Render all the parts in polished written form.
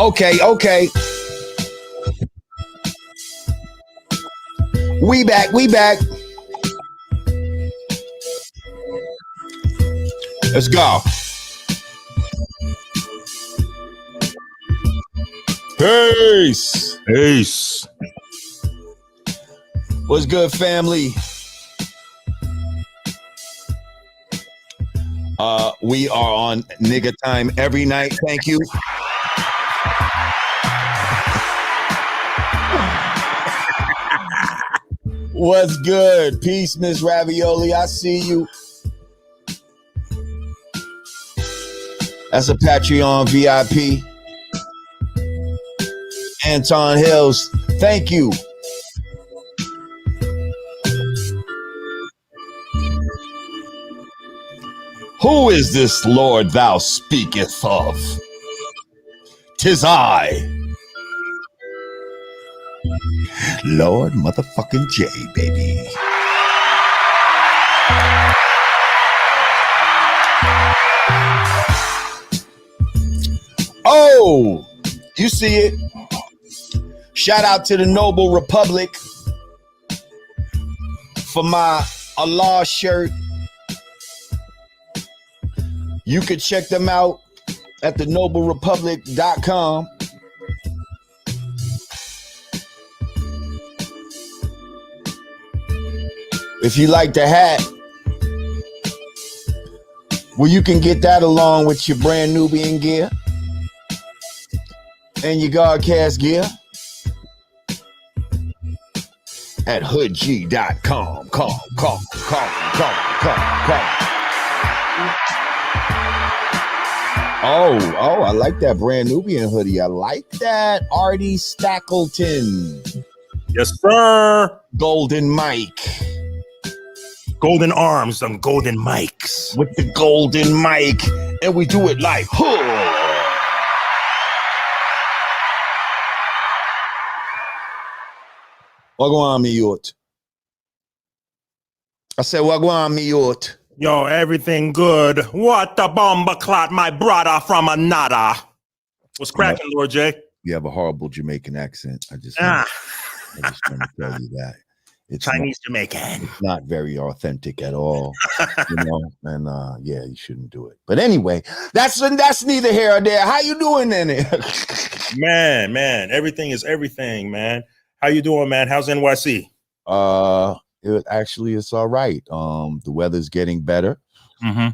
Okay. We back. Let's go. Peace. What's good, family? We are on nigga time every night. Thank you. What's good? Peace, Miss Ravioli. I see you. That's a Patreon VIP. Anton Hills, thank you. Who is this Lord thou speaketh of? 'Tis I, Lord motherfucking J, baby. Oh, you see it. Shout out to the Noble Republic for my Allah shirt. You could check them out at thenoblerepublic.com. If you like the hat, well, you can get that along with your brand Nubian gear and your Godcast gear at hoodg.com. Call. Oh, I like that brand Nubian hoodie. I like that. Artie Stackleton. Yes, sir. Golden Mike. Golden arms on golden mics. With the golden mic. And we do it like, Wagwan me yacht. I said, Wagwan me yacht. Yo, everything good. What the bomba clot, my brother from another. What's cracking, Lord J? You have a horrible Jamaican accent. I just want to tell you that. It's Chinese Jamaican. It's not very authentic at all. And yeah, you shouldn't do it. But anyway, that's neither here or there. How you doing then? Man, everything is everything, man. How you doing, man? How's NYC? It's all right. The weather's getting better. Mm-hmm.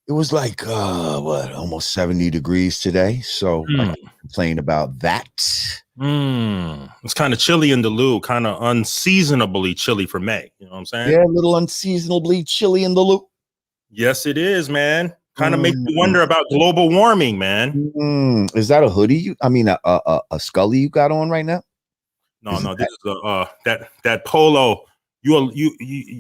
It was like almost 70 degrees today, so I can't complain about that. It's kind of chilly in the Lou, kind of unseasonably chilly for May. You know what I'm saying? Yeah, a little unseasonably chilly in the Lou. Yes, it is, man. Kind of makes you wonder about global warming, man. Is that a hoodie? A Scully you got on right now? No, this is that polo. You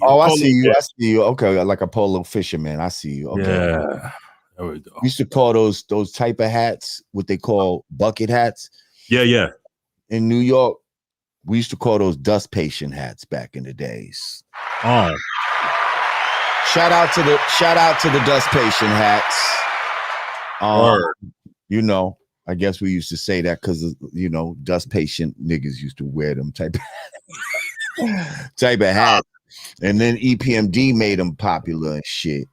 I see you. Okay, like a polo fisherman. I see you. Okay. Yeah. There we go. We used to call those type of hats what they call bucket hats. Yeah. In New York, we used to call those dust patient hats back in the days. Oh. Shout out to the dust patient hats. I guess we used to say that because dust patient niggas used to wear them type of hat, and then EPMD made them popular and shit.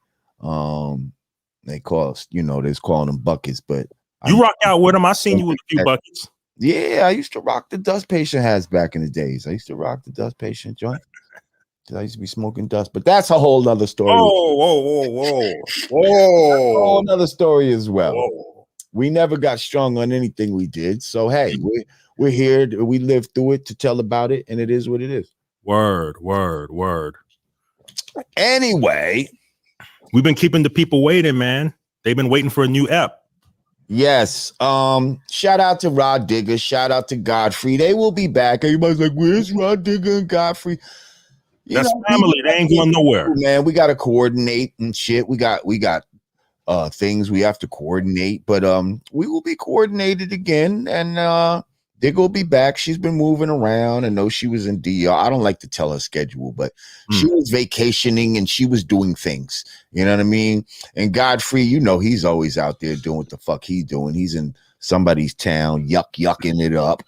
They calling them buckets, but you rock out with them. I seen you with a few buckets. Yeah, I used to rock the dust patient hats back in the days. I used to rock the dust patient joint. I used to be smoking dust, but that's a whole nother story. Whoa. A whole nother story as well. Whoa. We never got strung on anything we did. So, hey, we're here. We lived through it to tell about it, and it is what it is. Word. Anyway. We've been keeping the people waiting, man. They've been waiting for a new ep. Yes. Shout out to Rod Digger. Shout out to Godfrey. They will be back. Everybody's like, where's Rod Digger and Godfrey? That's family. They ain't going nowhere. Man, we got to coordinate and shit. We got things we have to coordinate, but we will be coordinated again, and Digger will be back. She's been moving around. I know she was in DR. I don't like to tell her schedule, but she was vacationing and she was doing things. You know what I mean? And Godfrey, he's always out there doing what the fuck he's doing. He's in somebody's town, yucking it up,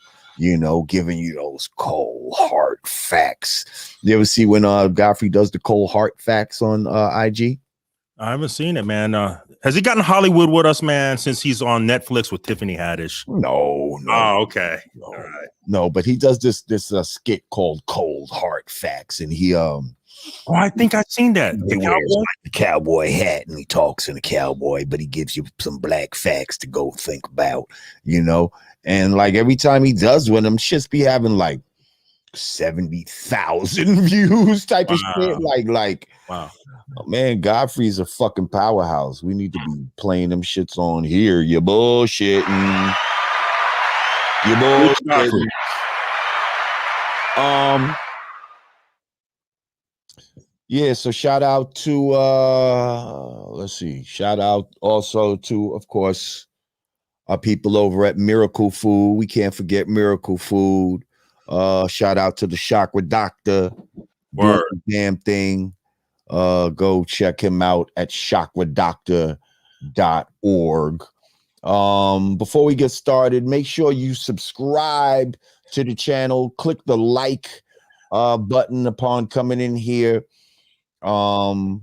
giving you those cold hard facts. You ever see when Godfrey does the cold hard facts on IG? I haven't seen it, man. Has he gotten Hollywood with us, man, since he's on Netflix with Tiffany Haddish? No. Oh, okay. All right. No, but he does this skit called Cold Hard Facts, and he Oh, I think I've seen that. The cowboy? The cowboy hat, and he talks in a cowboy, but he gives you some black facts to go think about, And like every time he does one, them shits be having like 70,000 views type of shit. Like, wow. Oh, man, Godfrey's a fucking powerhouse. We need to be playing them shits on here. You're bullshitting. You're bullshitting. Yeah, so shout out to let's see. Shout out also to, of course, our people over at Miracle Food. We can't forget Miracle Food. Shout out to the Chakra Doctor. Doing the damn thing. Go check him out at chakradoctor.org. Before we get started, make sure you subscribe to the channel. Click the like button upon coming in here. Click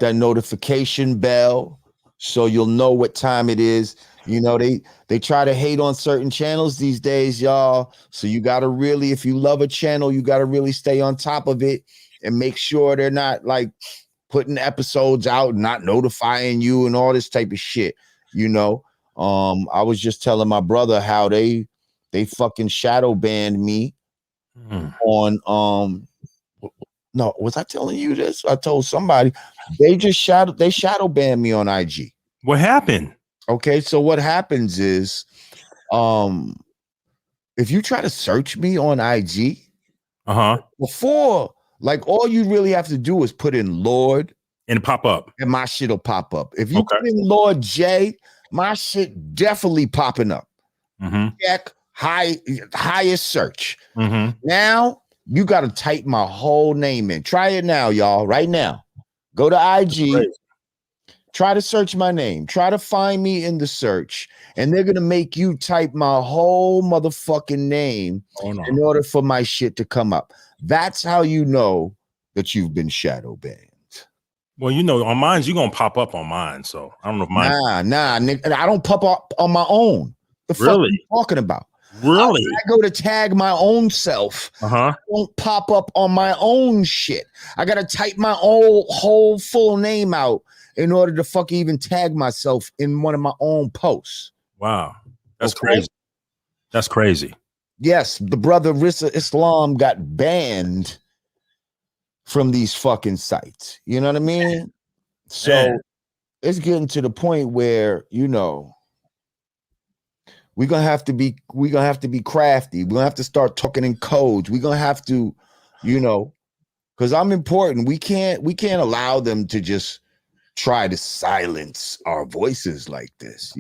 that notification bell so you'll know what time it is. They try to hate on certain channels these days, y'all. So you got to really, if you love a channel, you got to really stay on top of it and make sure they're not like putting episodes out, not notifying you and all this type of shit. I was just telling my brother how they fucking shadow banned me on no, was I telling you this? I told somebody they shadow banned me on IG. What happened? Okay, so what happens is if you try to search me on IG, before, like, all you really have to do is put in Lord and pop up, and my shit'll pop up. If you put in Lord J, my shit definitely popping up. Check highest search. Now you got to type my whole name in. Try it now, y'all. Right now, go to IG. Try to search my name. Try to find me in the search, and they're gonna make you type my whole motherfucking name in order for my shit to come up. That's how you know that you've been shadow banned. Well, on mine, you're gonna pop up on mine, so I don't know if mine. Nah, nigga, I don't pop up on my own. The fuck are you talking about? Really? I go to tag my own self. I won't pop up on my own shit. I gotta type my whole full name out in order to fucking even tag myself in one of my own posts. Wow. That's crazy. That's crazy. Yes, the brother Rissa Islam got banned from these fucking sites. You know what I mean? So it's getting to the point where, we're gonna have to be crafty. We're gonna have to start talking in codes. We're gonna have to, because I'm important. We can't allow them to just try to silence our voices like this,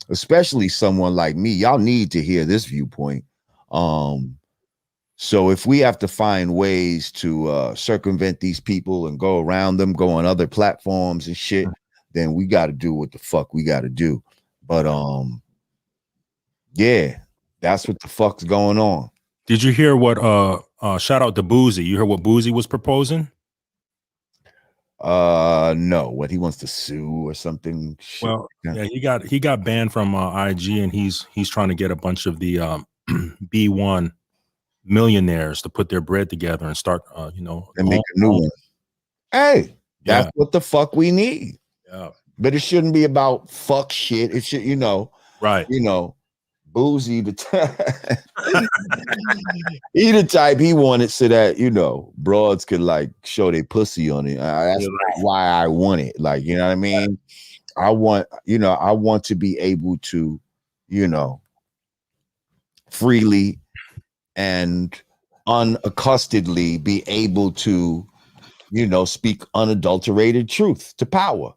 especially someone like me. Y'all need to hear this viewpoint. So if we have to find ways to circumvent these people and go around them, go on other platforms and shit, then we got to do what the fuck we got to do. But yeah, that's what the fuck's going on. Did you hear what shout out to Boozy? You heard what Boozy was proposing? No, what he wants to sue or something. Shit. Well, yeah, he got banned from IG, and he's trying to get a bunch of the B1 millionaires to put their bread together and start and make a new one. Hey, that's what the fuck we need. Yeah. But it shouldn't be about fuck shit. It should, right. Boozy the he the type he wanted so that broads could like show their pussy on it. That's not why I want it. Like, you know what I mean? I want to be able to, freely and unaccostedly be able to, speak unadulterated truth to power,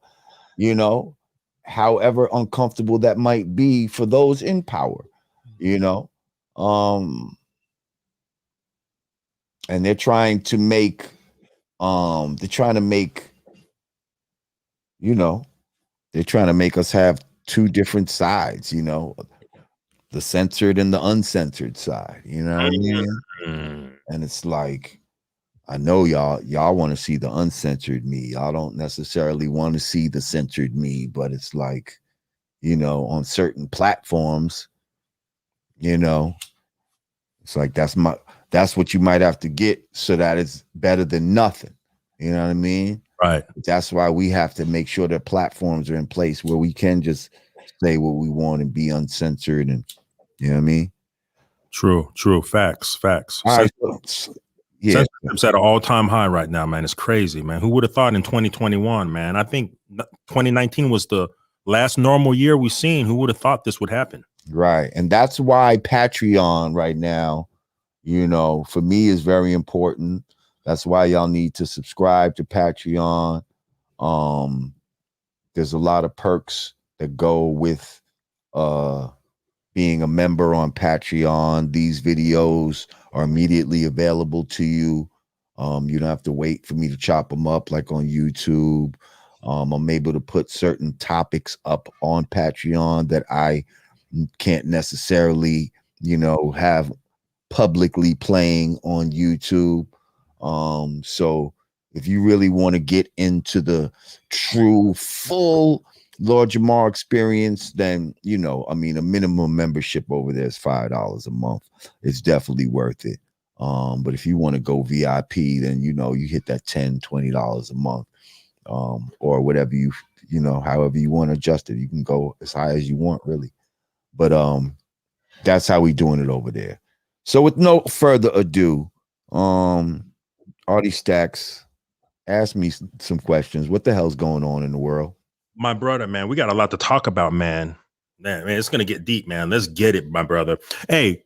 however uncomfortable that might be for those in power, and they're trying to make us have two different sides, the censored and the uncensored side, you know what I mean? Mm. And it's like, I know y'all want to see the uncensored me. Y'all don't necessarily want to see the censored me, but it's like, on certain platforms, it's like that's what you might have to get so that it's better than nothing. You know what I mean? Right. That's why we have to make sure that platforms are in place where we can just say what we want and be uncensored, and you know what I mean? True. Facts. All right. Yeah. Censorship's at an all-time high right now, man. It's crazy, man. Who would have thought in 2021, man? I think 2019 was the last normal year we've seen. Who would have thought this would happen? Right. And that's why Patreon right now, for me is very important. That's why y'all need to subscribe to Patreon. There's a lot of perks that go with being a member on Patreon. These videos are immediately available to you. You don't have to wait for me to chop them up like on YouTube. I'm able to put certain topics up on Patreon that I can't necessarily, have publicly playing on YouTube. So if you really want to get into the true full Lord Jamar experience, then a minimum membership over there is $5 a month. It's definitely worth it. But if you want to go VIP, then you hit that $10-20 a month, or whatever however you want to adjust it. You can go as high as you want, really. But that's how we doing it over there. So with no further ado, Artie Stacks, ask me some questions. What the hell's going on in the world? My brother, man, we got a lot to talk about, man. Man, it's gonna get deep, man. Let's get it, my brother. Hey,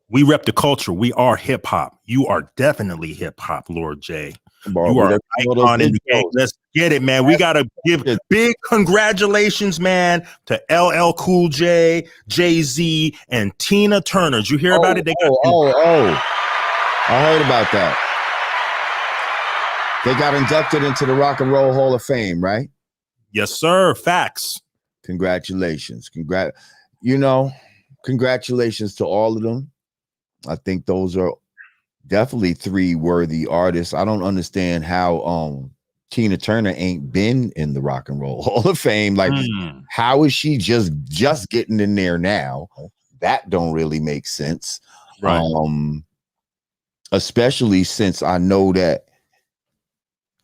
we rep the culture. We are hip hop. You are definitely hip hop, Lord J. You are an icon in the game. Let's get it, man. We gotta give big congratulations, man, to LL Cool J, Jay-Z, and Tina Turner. Did you hear about it? I heard about that. They got inducted into the Rock and Roll Hall of Fame, right? Yes, sir. Facts. Congratulations. Congratulations to all of them. I think those are definitely three worthy artists. I don't understand how Tina Turner ain't been in the Rock and Roll Hall of Fame. Like, how is she just getting in there now? That don't really make sense. Right. Especially since I know that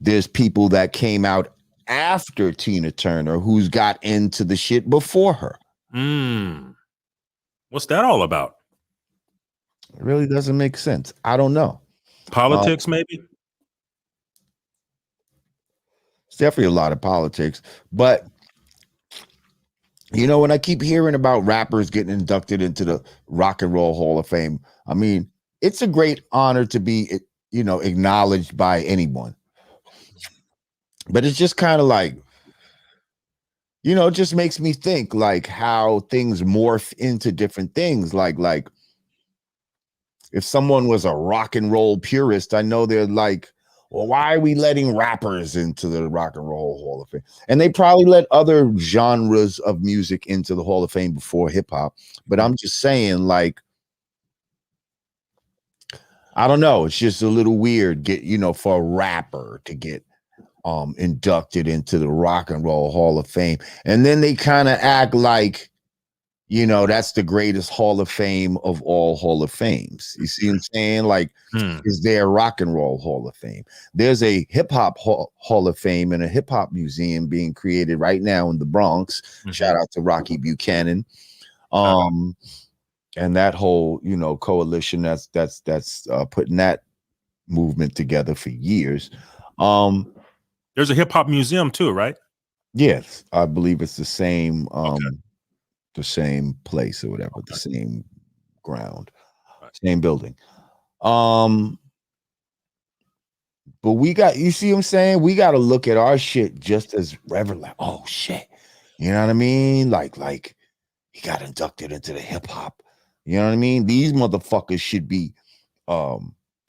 there's people that came out after Tina Turner who's got into the shit before her. What's that all about? It really doesn't make sense. I don't know. Politics, maybe? It's definitely a lot of politics. But, when I keep hearing about rappers getting inducted into the Rock and Roll Hall of Fame, I mean, it's a great honor to be, acknowledged by anyone. But it's just kind of like, it just makes me think like how things morph into different things. Like if someone was a rock and roll purist, I know they're like, well, why are we letting rappers into the Rock and Roll Hall of Fame? And they probably let other genres of music into the Hall of Fame before hip hop. But I'm just saying, like, I don't know. It's just a little weird, for a rapper to get inducted into the Rock and Roll Hall of Fame. And then they kind of act like, that's the greatest Hall of Fame of all Hall of Fames. You see what I'm saying? Like, is there a Rock and Roll Hall of Fame? There's a hip hop Hall of Fame and a hip hop museum being created right now in the Bronx. Shout out to Rocky Buchanan. And that whole, coalition that's putting that movement together for years. There's a hip hop museum too, right? Yes, I believe it's the same. The same place or whatever, the same ground, same building. But you see what I'm saying? We got to look at our shit just as reverent. Like, oh shit, you know what I mean? Like he got inducted into the hip hop. You know what I mean? These motherfuckers should be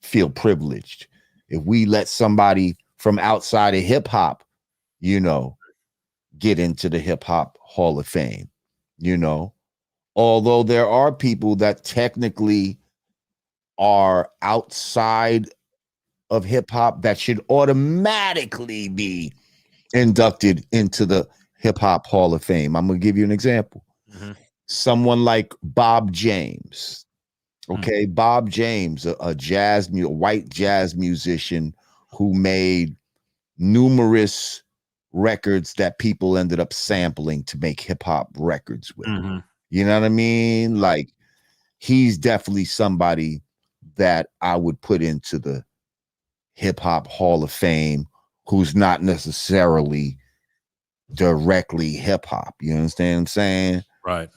feel privileged. If we let somebody from outside of hip hop, get into the Hip Hop Hall of Fame, you know, although there are people that technically are outside of hip hop that should automatically be inducted into the Hip Hop Hall of Fame. I'm going to give you an example. Mm-hmm. Someone like Bob James. Okay, Mm-hmm. Bob James, a white jazz musician who made numerous records that people ended up sampling to make hip hop records with. Mm-hmm. You know what I mean? Like, he's definitely somebody that I would put into the Hip Hop Hall of Fame who's not necessarily directly hip hop. You understand what I'm saying? Right.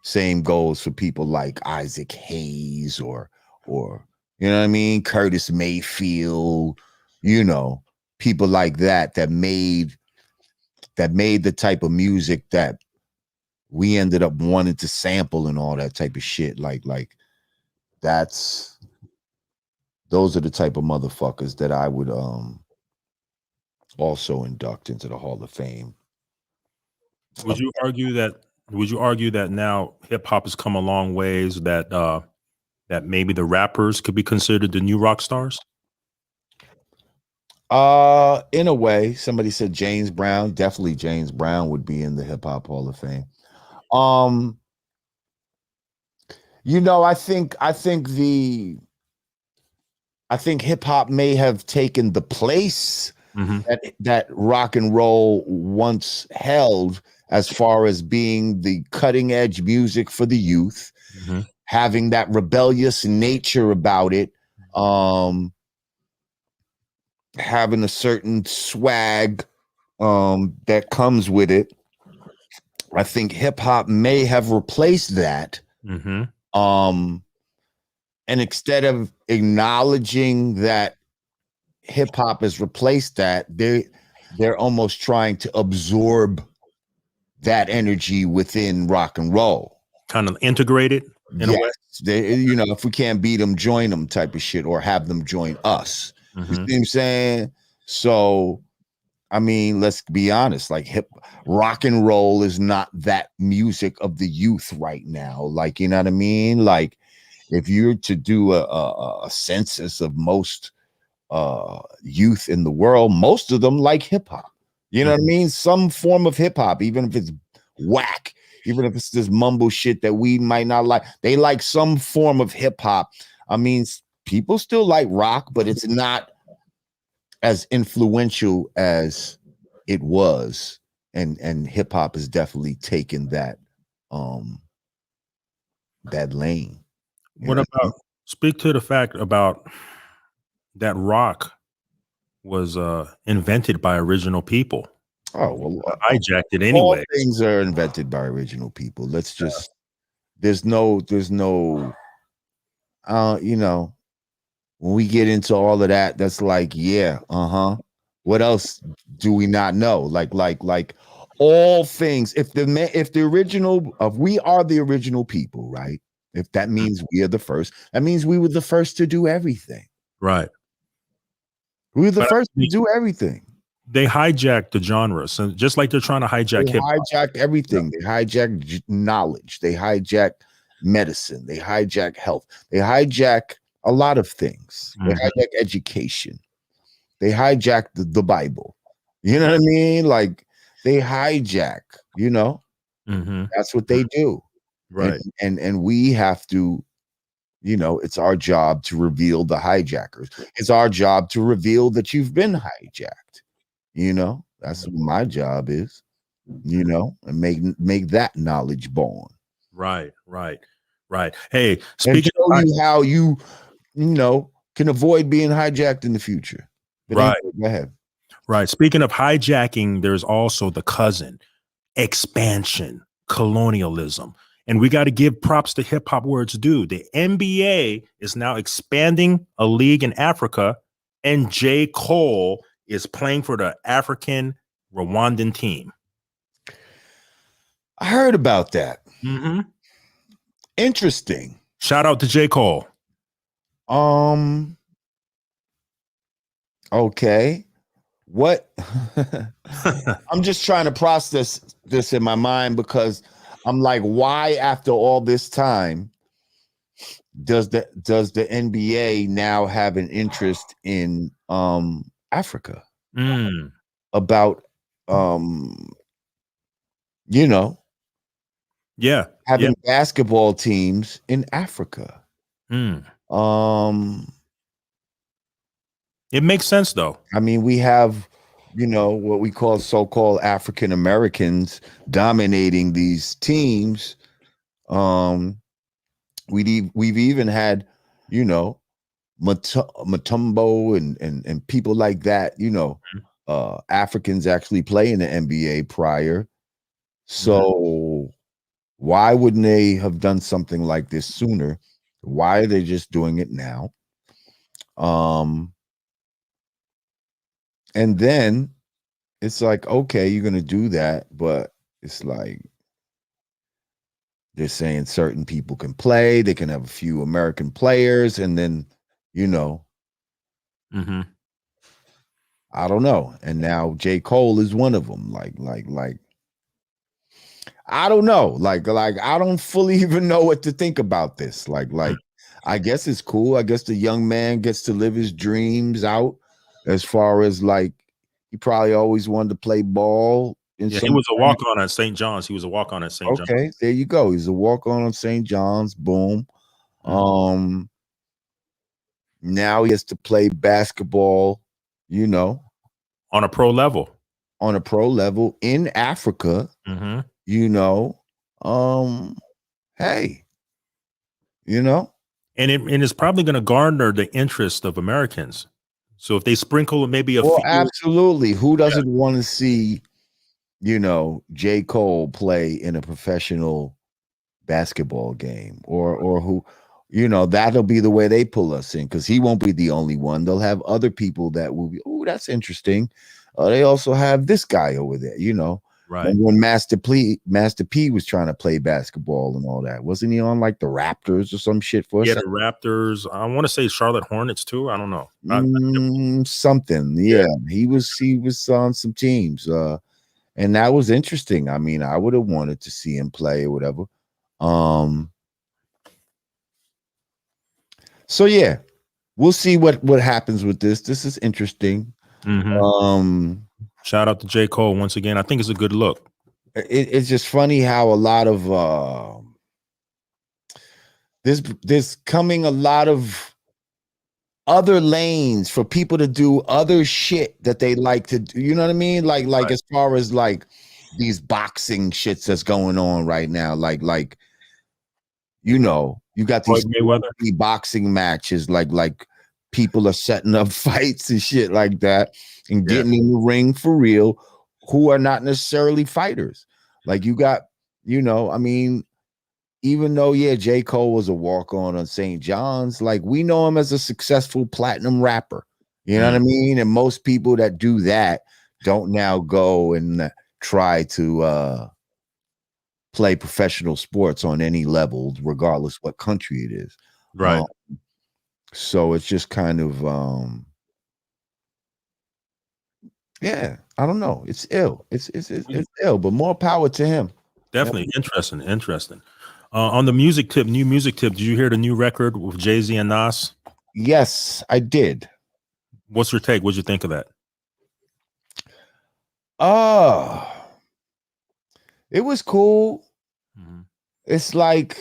Same goes for people like Isaac Hayes or you know what I mean, Curtis Mayfield, you know, people like that that made the type of music that we ended up wanting to sample and all that type of shit. Like that's those are the type of motherfuckers that I would also induct into the Hall of Fame. Would you argue that now hip hop has come a long ways that maybe the rappers could be considered the new rock stars? In a way, somebody said James Brown. Definitely James Brown would be in the Hip Hop Hall of Fame. Um, you know, I think hip hop may have taken the place Mm-hmm. that rock and roll once held as far as being the cutting edge music for the youth, Mm-hmm. having that rebellious nature about it, having a certain swag that comes with it. I think hip hop may have replaced that. Mm-hmm. And instead of acknowledging that hip hop has replaced that, they're almost trying to absorb that energy within rock and roll. Kind of integrated in a way. They, you know, if we can't beat them, join them type of shit, or have them join us. Mm-hmm. You see what I'm saying? So, I mean, let's be honest. Like, rock and roll is not that music of the youth right now. Like, you know what I mean? Like, if you're to do a census of most youth in the world, most of them like hip hop. You know what I mean? Some form of hip hop, even if it's whack, even if it's this mumble shit that we might not like, they like some form of hip hop. I mean, people still like rock, but it's not as influential as it was, and hip hop has definitely taken that that lane. What about speak to the fact about that rock was invented by original people? Oh well, Hijacked it all anyway. things are invented by original people. Let's just there's no you know, when we get into all of that, that's like, yeah, what else do we not know? Like all things. If the original of we are the original people, right? If that means we are the first, that means we were the first to do everything. Right. We were the first to do everything. They hijacked the genre, so just like they're trying to hijack hip hop. They hijacked everything. They hijacked knowledge. They hijacked medicine. They hijack health. They hijack a lot of things. They hijack education. They hijack the Bible. You know what I mean? Like, they hijack, you know, that's what they do. Right. And we have to, you know, it's our job to reveal the hijackers. It's our job to reveal that you've been hijacked. You know, that's what my job is, you know, and make that knowledge born. Right. Hey, speaking and show you how you know, can avoid being hijacked in the future. But right. Anyway, go ahead. Right. Speaking of hijacking, there's also the cousin, expansion, colonialism. And we got to give props to hip hop where it's due. The NBA is now expanding a league in Africa, and J. Cole is playing for the African Rwandan team. I heard about that. Mm-hmm. Interesting. Shout out to J. Cole. Okay. what I'm just trying to process this in my mind because I'm like, why after all this time does the NBA now have an interest in Africa Mm, about um you know yeah. Yeah. having basketball teams in Africa? Mm. Um It makes sense though. I mean, we have, what we call so-called African Americans dominating these teams. Um, we've even had, you know, Matumbo and people like that. Africans actually play in the NBA prior. Mhm. So why wouldn't they have done something like this sooner? Why are they just doing it now? Um, and then it's like, okay, you're gonna do that, but it's like they're saying certain people can play, they can have a few American players, and then, you know, Mhm. I don't know. And now J. Cole is one of them. I don't know. Like I don't fully even know what to think about this. Mm. I guess it's cool. I guess the young man gets to live his dreams out as far as like he probably always wanted to play ball in Yeah, he some was a walk-on at St. John's. He was a walk-on at St. John's. okay, there you go. He's a walk-on on St. John's. Boom. Mhm. Um, now he has to play basketball, you know, On a pro level. on a pro level in Africa, Mhm. you know. Um, hey, you know, And it's probably gonna garner the interest of Americans. So if they sprinkle maybe a well, few. absolutely. Who Yeah, doesn't want to see, J. Cole play in a professional basketball game or who that'll be the way they pull us in because he won't be the only one. They'll have other people that will be, oh, that's interesting. They also have this guy over there, right. remember when Master P was trying to play basketball and all that? Wasn't he on like the Raptors or some shit for a Yeah, the second? Raptors. I wanna say Charlotte Hornets too. I don't know. Something, Yeah. yeah, he was on some teams, and that was interesting. I mean, I would have wanted to see him play or whatever. um so yeah, we'll see what happens with this. This is interesting. Mhm. Um, Shout out to J. Cole once again. I think it's a good look. it's just funny how a lot of there's coming a lot of other lanes for people to do other shit that they like to do. You know what I mean? Like Right. as far as like these boxing shits that's going on right now, like you got Floyd these Mayweather. boxing matches, like people are setting up fights and shit like that and Yeah. getting in the ring for real, who are not necessarily fighters. Like you got, I mean, even though, yeah, J. Cole was a walk-on St. John's, like we know him as a successful platinum rapper. You know what Mm. I mean? And most people that do that don't now go and try to play professional sports on any level, regardless what country it is. Right. So it's just kind of yeah, I don't know. It's ill. It's ill, but more power to him. Definitely interesting. Interesting. On the music tip, new music tip. Did you hear the new record with Jay-Z and Nas? Yes, I did. What's your take? What'd you think of that? Oh, it was cool. Mhm. It's like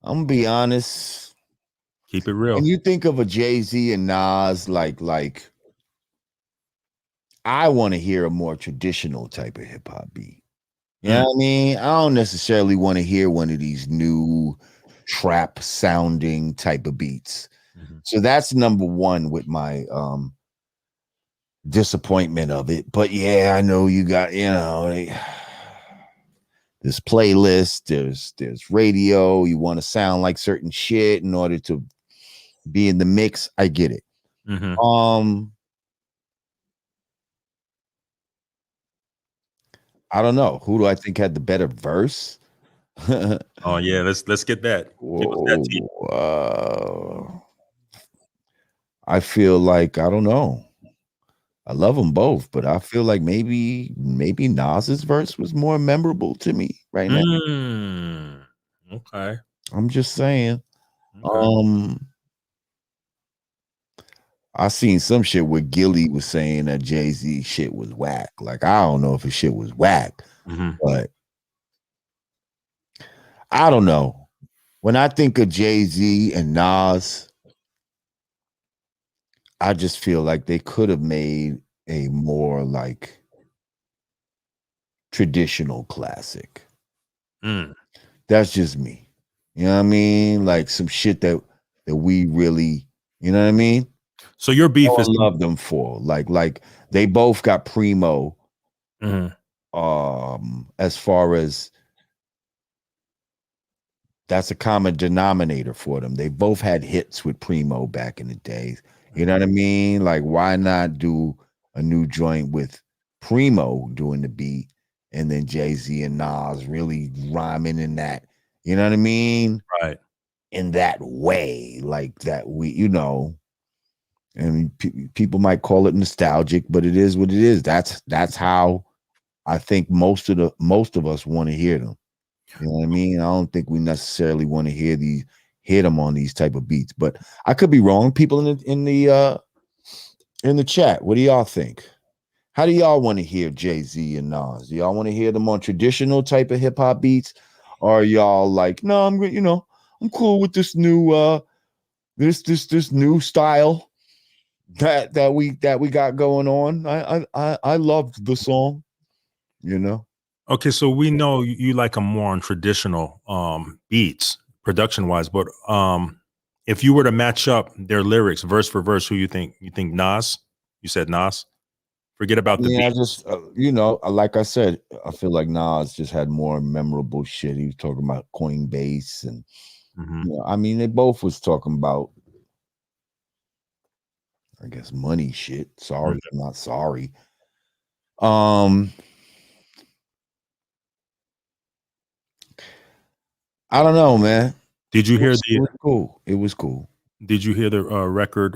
I'm gonna be honest. Keep it When real. you think of a Jay-Z and Nas, like I want to hear a more traditional type of hip hop beat. You know Mm. what I mean? I don't necessarily want to hear one of these new trap sounding type of beats. Mhm. So that's number one with my disappointment of it. But yeah, I know you got, there's playlist, there's radio, you want to sound like certain shit in order to be in the mix. I get it. Mhm. Um, I don't know. Who do I think had the better verse? Oh yeah, let's get that. Give us that tea. Whoa, I feel like I don't know. I love them both, but I feel like maybe Nas's verse was more memorable to me right now. Mm, okay. I'm just saying. Okay. I seen some shit where Gilly was saying that Jay-Z shit was whack. Like, I don't know if his shit was whack, Mm-hmm. but I don't know. When I think of Jay-Z and Nas, I just feel like they could have made a more like traditional classic. Mm. That's just me. You know what I mean? Like some shit that we really, you know what I mean? So your beef Fell is in love them for. Like they both got primo Mhm. as far as that's a common denominator for them. They both had hits with primo back in the days. You know what I mean? Like why not do a new joint with Primo doing the beat and then Jay-Z and Nas really rhyming in that, you know what I mean? right. In that way, like that and people might call it nostalgic, but it is what it is. That's how I think most of us want to hear them. You know what I mean? I don't think we necessarily want to hear them on these type of beats, but I could be wrong. People in the chat, what do y'all think? How do y'all want to hear Jay-Z and Nas? Do y'all want to hear them on traditional type of hip hop beats, or are y'all like, no, I'm cool with this new this new style that we got going on. I loved the song, you know. Okay, so we know you like them more on traditional beats, production wise, but if you were to match up their lyrics verse for verse, who you think? You think Nas? You said Nas. Forget about the Yeah, I beat. just like I said, I feel like Nas just had more memorable shit. He was talking about Coinbase and Mm-hmm. I mean they both was talking about I guess money shit. Sorry, I'm not sorry. Um I don't know, man. Did you hear It the was cool. It was cool. Did you hear the record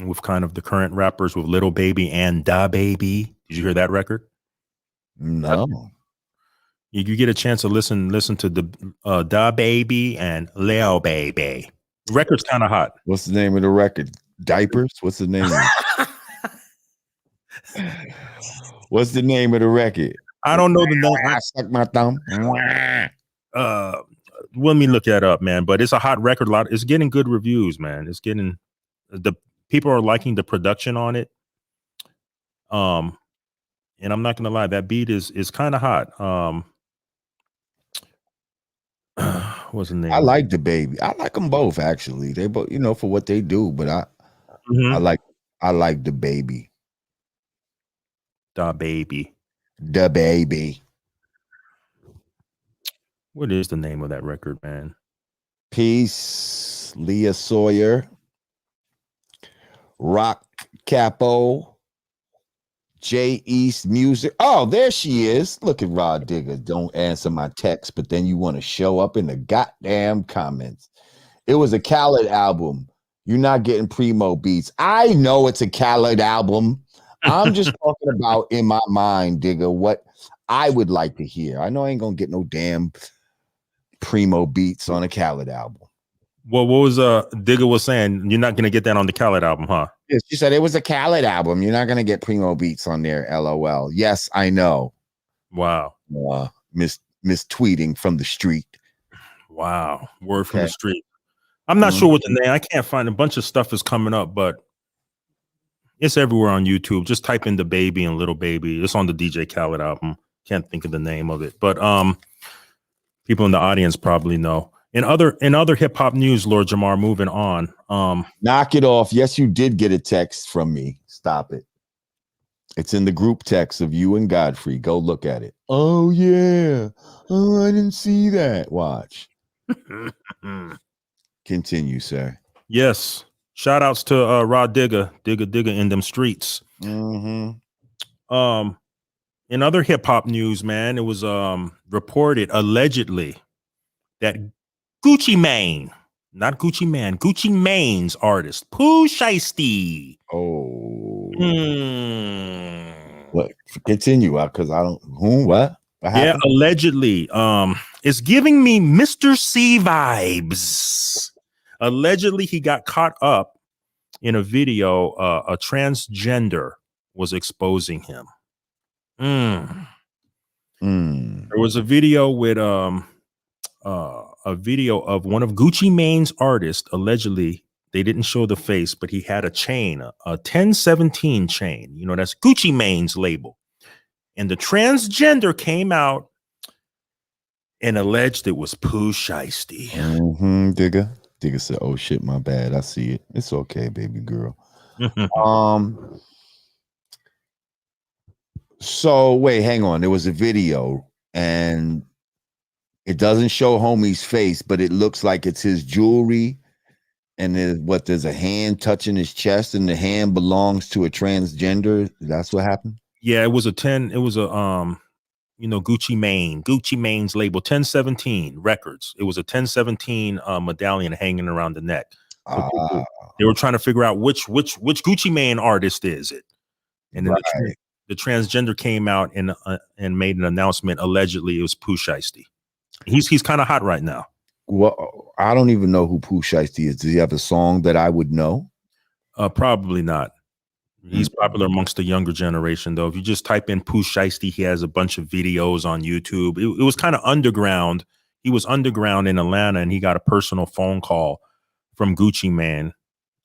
with kind of the current rappers with Little Baby and Da Baby? Did you hear that record? No. You get a chance to listen to the Da Baby and Lil Baby. The record's kind of hot. What's the name of the record? Diapers? What's the name? What's the name of the record? I don't know the name. I suck my thumb. Uh, let me look that up, man. But it's a hot record. It's getting good reviews, man. It's getting the people are liking the production on it. And I'm not gonna lie, that beat is kind of hot. What's the I name of it? like the baby. I like them both actually. They both, for what they do, but I Mm-hmm. like I like the baby. Da Baby. The baby. What is the name of that record, man? Peace, Leah Sawyer, Rock Capo, J East Music. Oh, there she is. Look at Rod Digger. Don't answer my text, but then you want to show up in the goddamn comments. It was a Khaled album. You're not getting primo beats. I know it's a Khaled album. I'm just talking about in my mind, Digger, what I would like to hear. I know I ain't gonna get no damn primo beats on a Khaled album. Well, what was Digger was saying? You're not gonna get that on the Khaled album, huh? Yes, she said it was a Khaled album. You're not gonna get primo beats on there. LOL. Yes, I know. Wow. Miss tweeting from the street. Wow. Word from Okay. the street. I'm not sure what the name. I can't find a bunch of stuff is coming up, but it's everywhere on YouTube. Just type in the baby and Little Baby. It's on the DJ Khaled album. Can't think of the name of it, but people in the audience probably know. In other hip hop news, Lord Jamar, moving on. Knock it off. Yes, you did get a text from me. Stop it. It's in the group text of you and Godfrey. Go look at it. Oh yeah. Oh, I didn't see that. Watch. Continue, sir. Yes. Shout outs to Rod Digger in them streets. Mm-hmm. In other hip hop news, man, it was reported allegedly that Gucci Mane, Not Gucci Man, Gucci Mane's artist, Pooh Shiesty. Oh, Hmm. what? Continue, because I don't. What? What Yeah, happened? allegedly. It's giving me Mr. C vibes. Allegedly, he got caught up in a video. A transgender was exposing him. Mm. There was a video with a video of one of Gucci Mane's artists. Allegedly, they didn't show the face, but he had a chain, a 1017 chain. You know, that's Gucci Mane's label. And the transgender came out and alleged it was Pooh Shiesty. Digger said, "Oh shit, my bad. I see it. It's okay, baby girl." So wait, hang on. There was a video, and it doesn't show homie's face, but it looks like it's his jewelry. And there's a hand touching his chest, and the hand belongs to a transgender. That's what happened. Yeah, it was a Gucci Mane's label, 1017 Records. It was a 1017 medallion hanging around the neck. So they were trying to figure out which Gucci Mane artist is it, and then the transgender came out and made an announcement. Allegedly, it was Pooh Shiesty. He's kind of hot right now. Well, I don't even know who Pooh Shiesty is. Does he have a song that I would know? Probably not. He's popular amongst the younger generation, though. If you just type in Pooh Shiesty, he has a bunch of videos on YouTube. It was kind of underground. He was underground in Atlanta, and he got a personal phone call from Gucci Mane.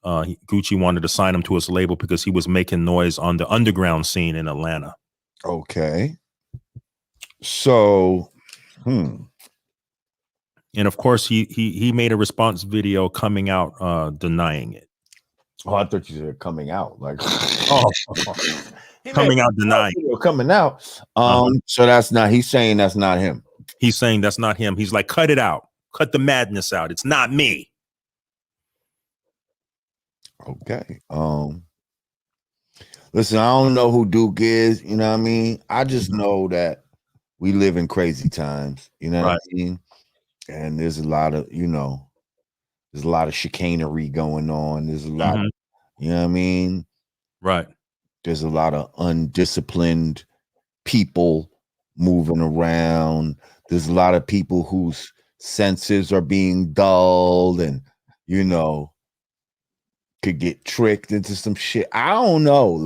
Gucci wanted to sign him to his label because he was making noise on the underground scene in Atlanta. Okay. So, And of course, he made a response video coming out denying it. Oh, I thought you said coming out, like coming out denying, coming out. So that's not. He's saying that's not him. He's saying that's not him. He's like, cut it out, cut the madness out. It's not me. Okay. Listen, I don't know who Duke is. You know what I mean? I just know that we live in crazy times. You know what I mean? And there's a lot of, there's a lot of chicanery going on. There's a lot of, you know what I mean? Right. There's a lot of undisciplined people moving around. There's a lot of people whose senses are being dulled and, could get tricked into some shit. I don't know.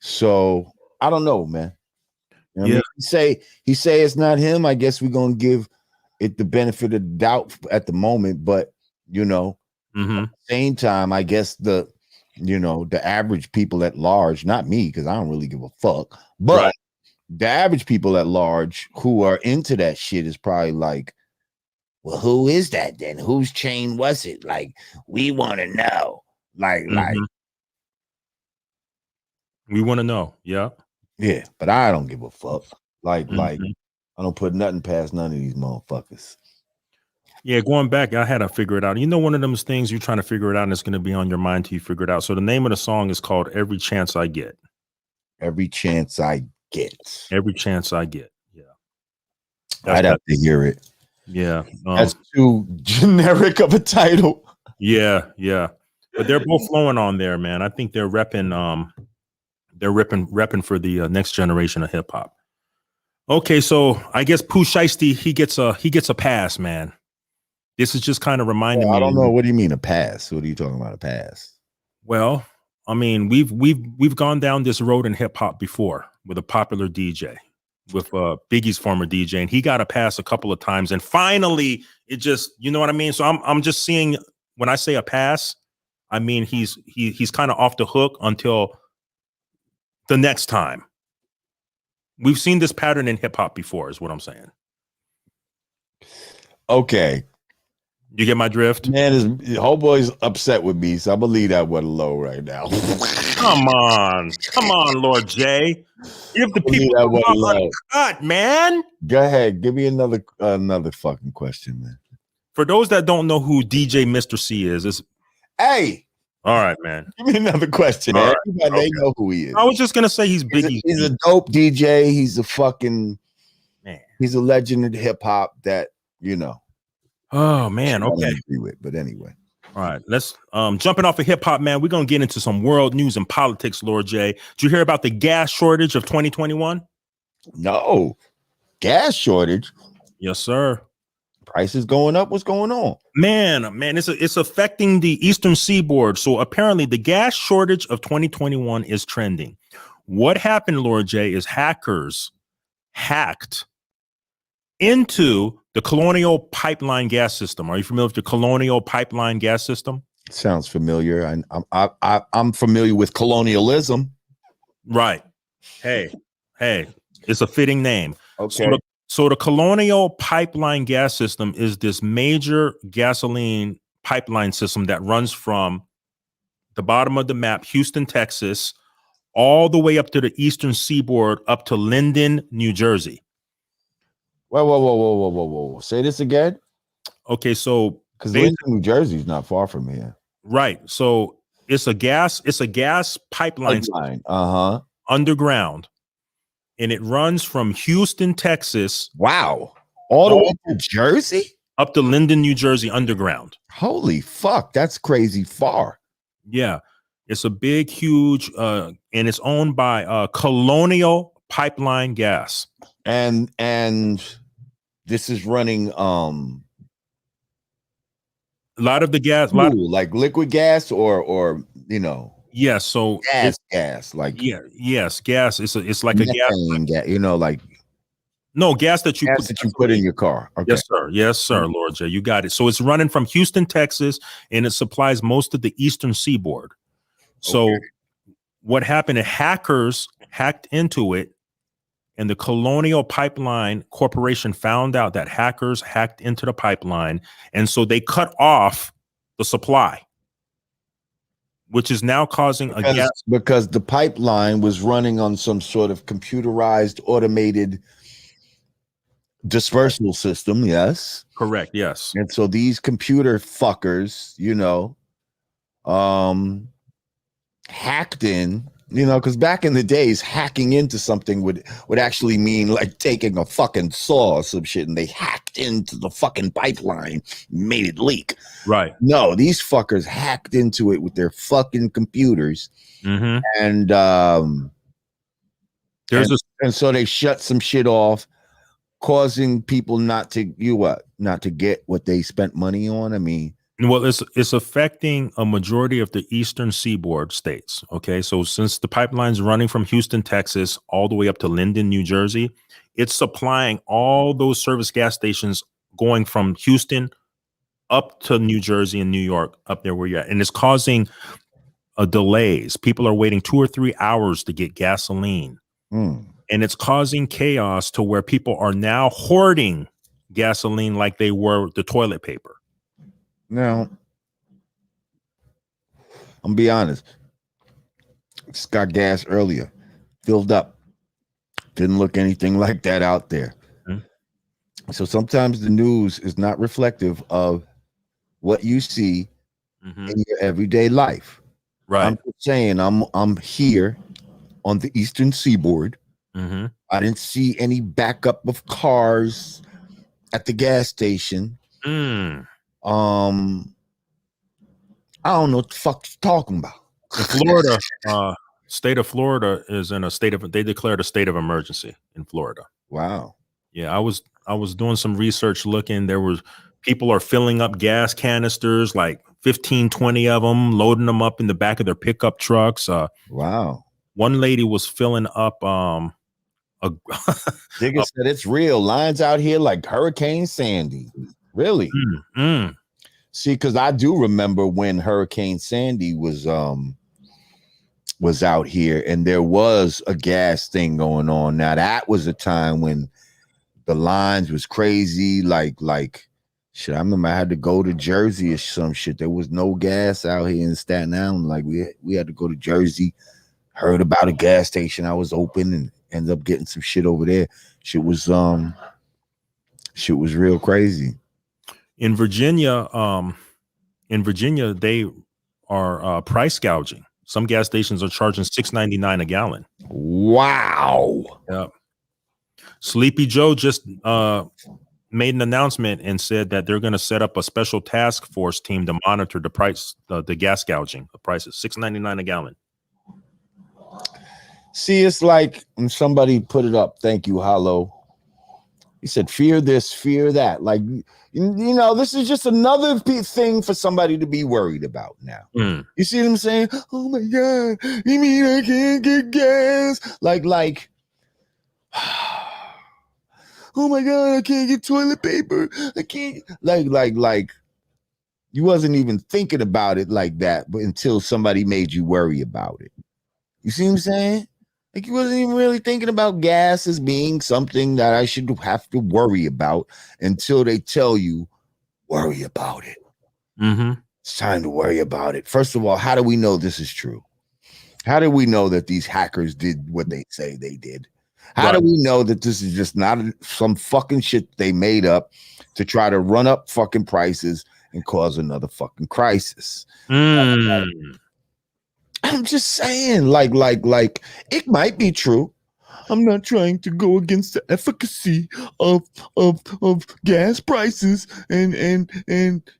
So I don't know, man. You know what I mean? He say it's not him. I guess we're gonna give it the benefit of the doubt at the moment, but at the same time, I guess the average people at large, not me, because I don't really give a fuck, but the average people at large who are into that shit is probably like, well, who is that then? Whose chain was it? Like, we want to know. Like we want to know. Yeah. Yeah, but I don't give a fuck. Like I don't put nothing past none of these motherfuckers. Yeah, going back, I had to figure it out. One of those things you're trying to figure it out and it's going to be on your mind till you figure it out. So the name of the song is called Every Chance I Get. Every Chance I Get. Every Chance I Get. Yeah. I'd have to hear it. Yeah. That's too generic of a title. Yeah. But they're both flowing on there, man. I think they're repping for the next generation of hip hop. Okay, so I guess Pooh Shiesty, he gets a pass, man. This is just kind of reminding me. I don't know. What do you mean a pass? What are you talking about, a pass? Well, I mean, we've gone down this road in hip hop before with a popular DJ, with Biggie's former DJ, and he got a pass a couple of times, and finally it just, you know what I mean? So I'm just seeing, when I say a pass, I mean he's kind of off the hook until the next time. We've seen this pattern in hip hop before, is what I'm saying. Okay. You get my drift? Man, whole boy's upset with me, so I believe that was low right now. Come on, Lord J. Give the people that one cut, man. Go ahead, give me another fucking question, man. For those that don't know who DJ Mr. C is hey. All right, man. Give me another question, man. Right. They know who he is. I was just gonna say he's Biggie. He's a dope DJ. He's a fucking man. He's a legend in hip hop that Oh man, I okay. don't agree with, but anyway. All right, let's jumping off of hip hop, man. We're gonna get into some world news and politics, Lord J. Did you hear about the gas shortage of 2021? No, gas shortage. Yes, sir. Prices going up. What's going on? Man, it's affecting the Eastern Seaboard. So apparently, the gas shortage of 2021 is trending. What happened, Lord J, is hackers hacked into the Colonial Pipeline gas system. Are you familiar with the Colonial Pipeline gas system? Sounds familiar. I'm familiar with colonialism. Right. Hey, it's a fitting name. Okay. So the Colonial Pipeline gas system is this major gasoline pipeline system that runs from the bottom of the map, Houston, Texas, all the way up to the Eastern Seaboard, up to Linden, New Jersey. Whoa. Say this again. Okay, so because Linden, New Jersey is not far from here. Right. So it's a gas pipeline underground, and it runs from Houston, Texas. Wow. All the way to Jersey? Up to Linden, New Jersey, underground. Holy fuck, that's crazy far. Yeah. It's a big, huge, and it's owned by Colonial Pipeline Gas. And this is running a lot of the gas, like liquid gas or Yes, so gas like yes, gas. It's like a gas, like gas that you put in your car. Okay. Yes, sir, Lord J, you got it. So it's running from Houston, Texas, and it supplies most of the Eastern Seaboard. So what happened? Hackers hacked into it, and the Colonial Pipeline Corporation found out that hackers hacked into the pipeline, and so they cut off the supply, which is now causing because the pipeline was running on some sort of computerized, automated dispersal system. Yes, correct. Yes, and so these computer fuckers, hacked in. Because back in the days, hacking into something would actually mean like taking a fucking saw or some shit, and they hacked into the fucking pipeline, made it leak. Right. No, these fuckers hacked into it with their fucking computers, and so they shut some shit off, causing people not to get what they spent money on. I mean. Well, it's affecting a majority of the Eastern Seaboard states. Okay, so since the pipeline's running from Houston, Texas, all the way up to Linden, New Jersey, it's supplying all those service gas stations going from Houston up to New Jersey and New York, up there where you're at, and it's causing delays. People are waiting 2 or 3 hours to get gasoline, and it's causing chaos to where people are now hoarding gasoline like they were the toilet paper. Now, I'm gonna be honest. Just got gas earlier, filled up. Didn't look anything like that out there. So sometimes the news is not reflective of what you see in your everyday life. Right. I'm just saying, I'm here on the Eastern Seaboard. I didn't see any backup of cars at the gas station. I don't know what the fuck you're talking about. In Florida, state of Florida is in they declared a state of emergency in Florida. Wow. Yeah, I was doing some research looking. People are filling up gas canisters, like 15, 20 of them, loading them up in the back of their pickup trucks. Wow. One lady was filling up Digger said it's real. Lines out here like Hurricane Sandy. Really? See, because I do remember when Hurricane Sandy was out here, and there was a gas thing going on. Now that was a time when the lines was crazy. Like shit, I remember I had to go to Jersey or some shit. There was no gas out here in Staten Island. Like we had to go to Jersey. Heard about a gas station I was open and ended up getting some shit over there. Shit was real crazy. In Virginia, they are price gouging. Some gas stations are charging $6.99 a gallon. Wow. Yeah. Sleepy Joe just made an announcement and said that they're going to set up a special task force team to monitor the price, the gas gouging. The price is $6.99 a gallon. See, it's like when somebody put it up. Thank you, Hollow. He said, fear this, fear that. Like, you know, this is just another thing for somebody to be worried about now. You see what I'm saying? Oh my God, you mean I can't get gas? Like, oh my God, I can't get toilet paper. I can't, like, you wasn't even thinking about it like that, but until somebody made you worry about it. You see what I'm saying? Like, you wasn't even really thinking about gas as being something that I should have to worry about until they tell you, worry about it. It's time to worry about it. First of all, how do we know this is true? How do we know that these hackers did what they say they did? How do we know that this is just not some fucking shit they made up to try to run up fucking prices and cause another fucking crisis? I'm just saying, like, it might be true. I'm not trying to go against the efficacy of gas prices and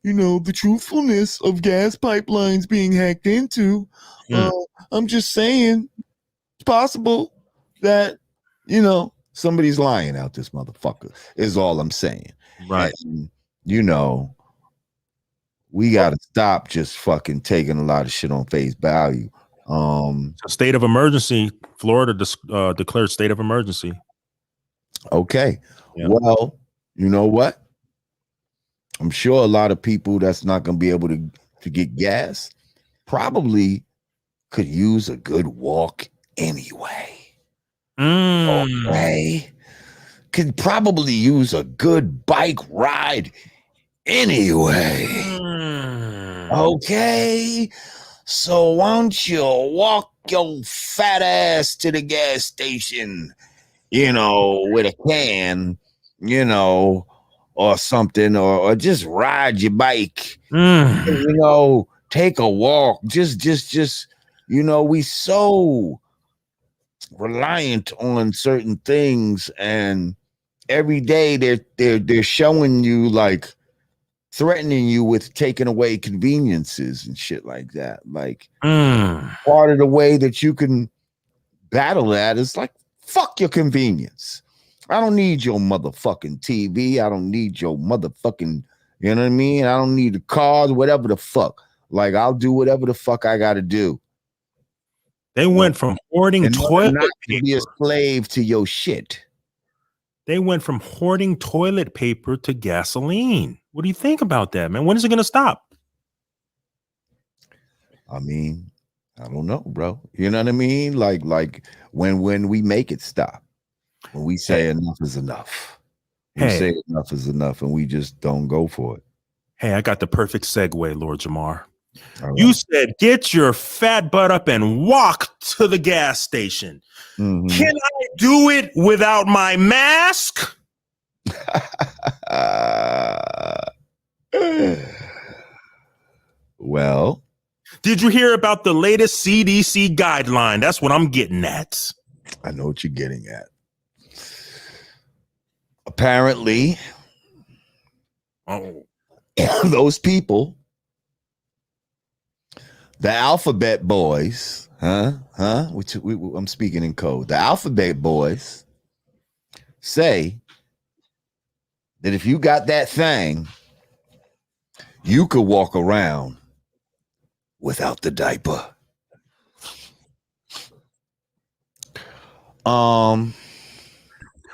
you know the truthfulness of gas pipelines being hacked into. I'm just saying it's possible that, you know, somebody's lying out this motherfucker is all I'm saying. Right. And, you know, we got to stop just fucking taking a lot of shit on face value. State of emergency. Florida declared state of emergency. Okay. Yeah. Well, you know what? I'm sure a lot of people that's not going to be able to get gas probably could use a good walk anyway. Okay. Could probably use a good bike ride anyway. Okay. So why don't you walk your fat ass to the gas station, you know, with a can, you know, or something, or just ride your bike, you know, take a walk. Just, you know, we so reliant on certain things, and every day they're showing you, like, threatening you with taking away conveniences and shit like that. Like, part of the way that you can battle that is like, fuck your convenience. I don't need your motherfucking TV. I don't need your motherfucking, you know what I mean? I don't need the cars, whatever the fuck. Like, I'll do whatever the fuck I got to do. They went from hoarding toilet paper to be a slave to your shit. They went from hoarding toilet paper to gasoline. What do you think about that, man? When is it going to stop? I mean, I don't know, bro. You know what I mean? Like when we make it stop, when we say enough is enough, we say enough is enough, and we just don't go for it. Hey, I got the perfect segue, Lord Jamar. Right. You said, get your fat butt up and walk to the gas station. Can I do it without my mask? Well, did you hear about the latest CDC guideline? That's what I'm getting at. I know what you're getting at. Apparently, those people, the alphabet boys, I'm speaking in code. The alphabet boys say that if you got that thing, you could walk around without the diaper.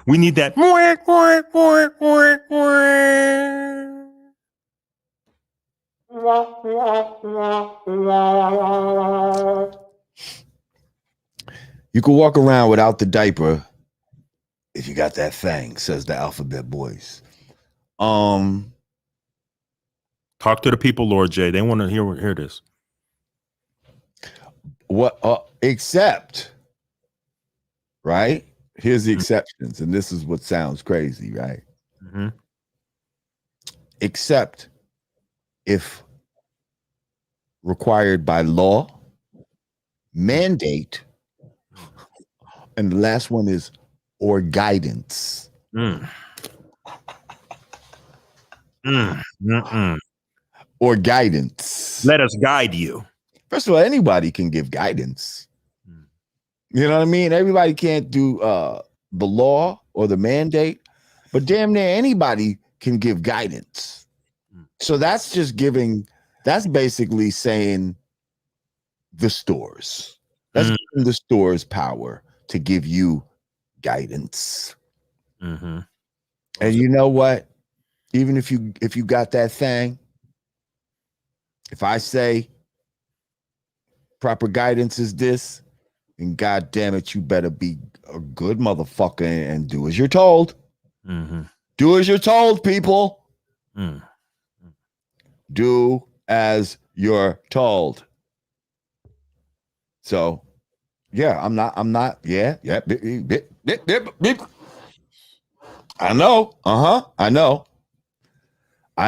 We need that. You can walk around without the diaper if you got that thing, says the alphabet boys. Talk to the people, Lord J. They want to hear this. What? Except, right? Here's the exceptions, and this is what sounds crazy, right? Except if required by law, mandate, and the last one is or guidance. or guidance. Let us guide you. First of all, anybody can give guidance. You know what I mean? Everybody can't do the law or the mandate, but damn near anybody can give guidance. So that's just giving, that's basically saying the stores. That's giving the stores power to give you guidance. And you know what? Even if you got that thing, if I say proper guidance is this, and God damn it, you better be a good motherfucker and do as you're told. Do as you're told, people. Do as you're told. So, yeah, I'm not, yeah. I know. I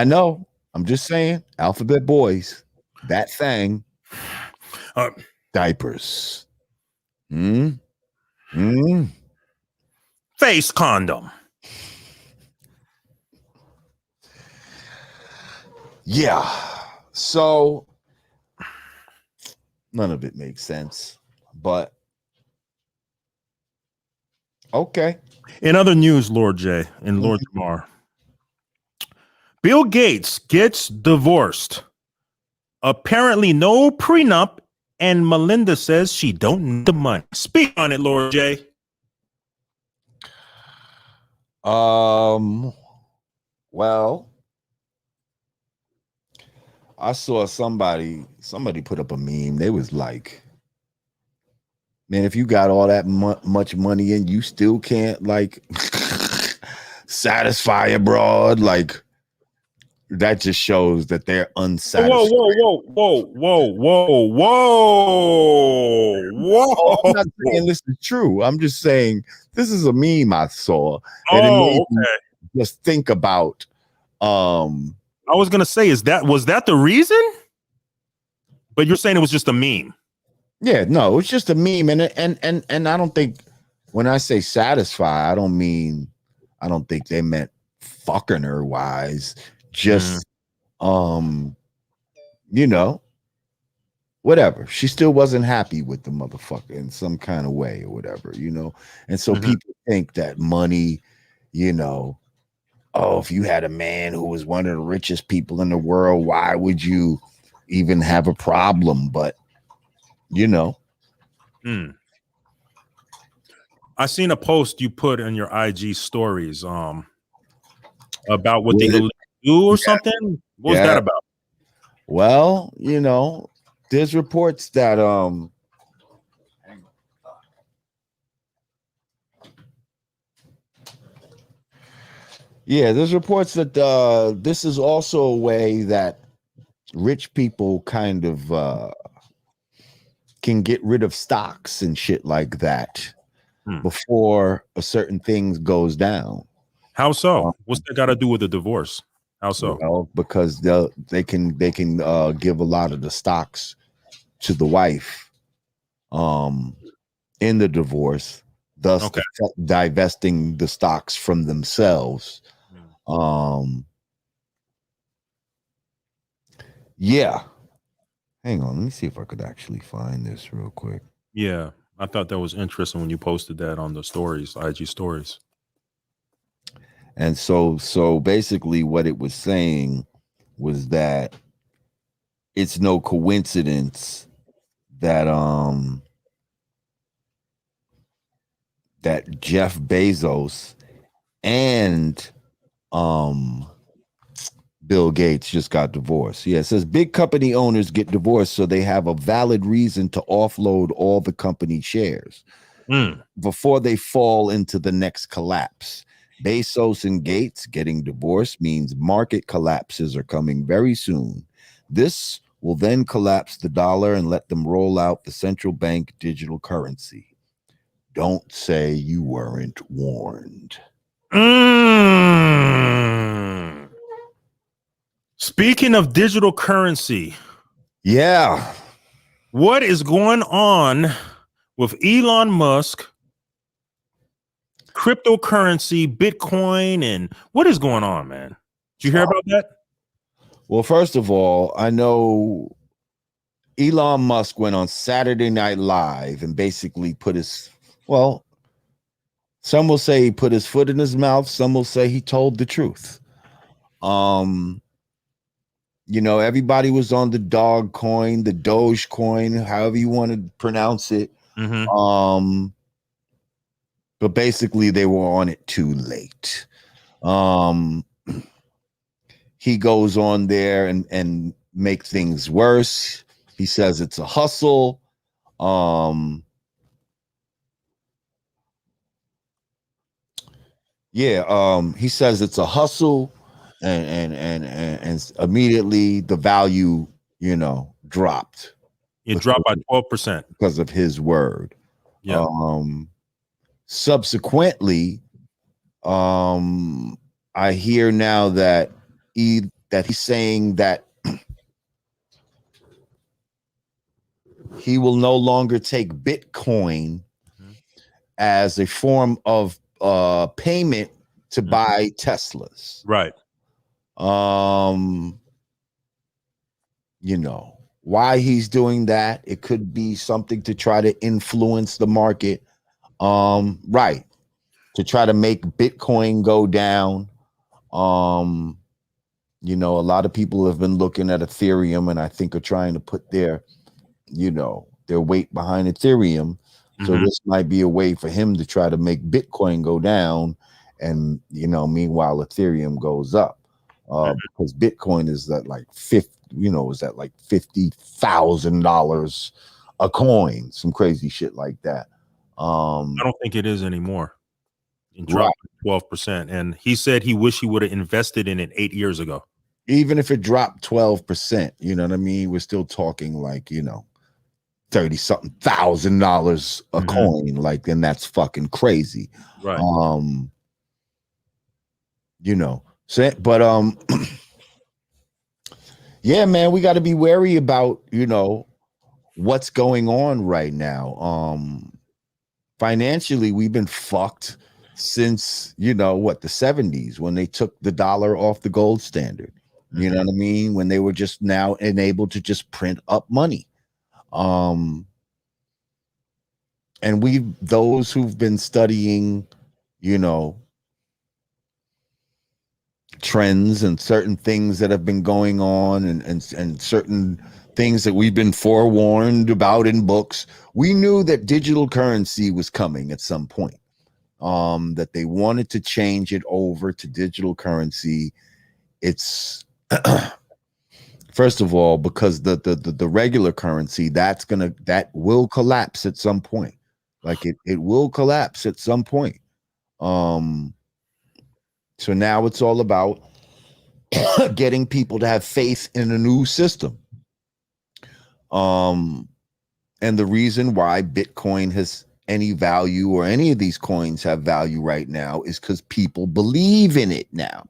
know. I'm just saying, alphabet boys, that thing, diapers. Face condom. Yeah. So none of it makes sense, but okay. In other news, Lord J and Lord Jamar, Bill Gates gets divorced. Apparently no prenup, and Melinda says she don't need the money. Speak on it, Lord J. Well, I saw somebody put up a meme. They was like, man, if you got all that much money and you still can't like satisfy a broad, like that just shows that they're unsatisfied. Whoa. I'm not saying this is true. I'm just saying this is a meme I saw. And it made me just think about I was gonna say, was that the reason? But you're saying it was just a meme. Yeah, no, it's just a meme. And I don't think when I say satisfy, I don't think they meant fucking her wise. Just you know, whatever. She still wasn't happy with the motherfucker in some kind of way or whatever, you know. And so people think that money, you know, oh, if you had a man who was one of the richest people in the world, why would you even have a problem? But you know. I seen a post you put in your IG stories about what they do or something. What was that about? Well, you know, there's reports that there's reports that this is also a way that rich people kind of can get rid of stocks and shit like that before a certain things goes down. How so? What's that got to do with the divorce? How so? Well, because they can give a lot of the stocks to the wife in the divorce, thus divesting the stocks from themselves. Yeah. Hang on, let me see if I could actually find this real quick. Yeah, I thought that was interesting when you posted that on the stories, IG stories. And so basically what it was saying was that it's no coincidence that that Jeff Bezos and Bill Gates just got divorced. Yeah, it says big company owners get divorced so they have a valid reason to offload all the company shares before they fall into the next collapse. Bezos and Gates getting divorced means market collapses are coming very soon. This will then collapse the dollar and let them roll out the central bank digital currency. Don't say you weren't warned. Speaking of digital currency. Yeah. What is going on with Elon Musk, cryptocurrency, Bitcoin, and what is going on, man? Did you hear about that? Well, first of all, I know Elon Musk went on Saturday Night Live and basically well, some will say he put his foot in his mouth. Some will say he told the truth. Everybody was on the dog coin, the Doge coin, however you want to pronounce it. Mm-hmm. But basically they were on it too late. He goes on there and make things worse. He says it's a hustle. He says it's a hustle, and immediately the value, dropped. It dropped by 12% because of his word. Yeah. Subsequently, I hear now that he's saying that he will no longer take Bitcoin as a form of payment to buy Teslas. Right. Why he's doing that, it could be something to try to influence the market. Right. To try to make Bitcoin go down. A lot of people have been looking at Ethereum and I think are trying to put their weight behind Ethereum. So this might be a way for him to try to make Bitcoin go down, and meanwhile Ethereum goes up. Because Bitcoin is at like $50,000 a coin, some crazy shit like that. I don't think it is anymore. It dropped 12%, and he said he wished he would have invested in it 8 years ago. Even if it dropped 12%, you know what I mean? We're still talking like, $30-something thousand a coin, like, and that's fucking crazy. Right. Yeah, man, we got to be wary about, what's going on right now. Financially, we've been fucked since, the 70s when they took the dollar off the gold standard. You know what I mean? When they were just now enabled to just print up money. And those who've been studying, trends and certain things that have been going on and certain things that we've been forewarned about in books, we knew that digital currency was coming at some point. That they wanted to change it over to digital currency. It's first of all, because the regular currency that will collapse at some point. Like it will collapse at some point. So now it's all about getting people to have faith in a new system. And the reason why Bitcoin has any value, or any of these coins have value right now, is because people believe in it now.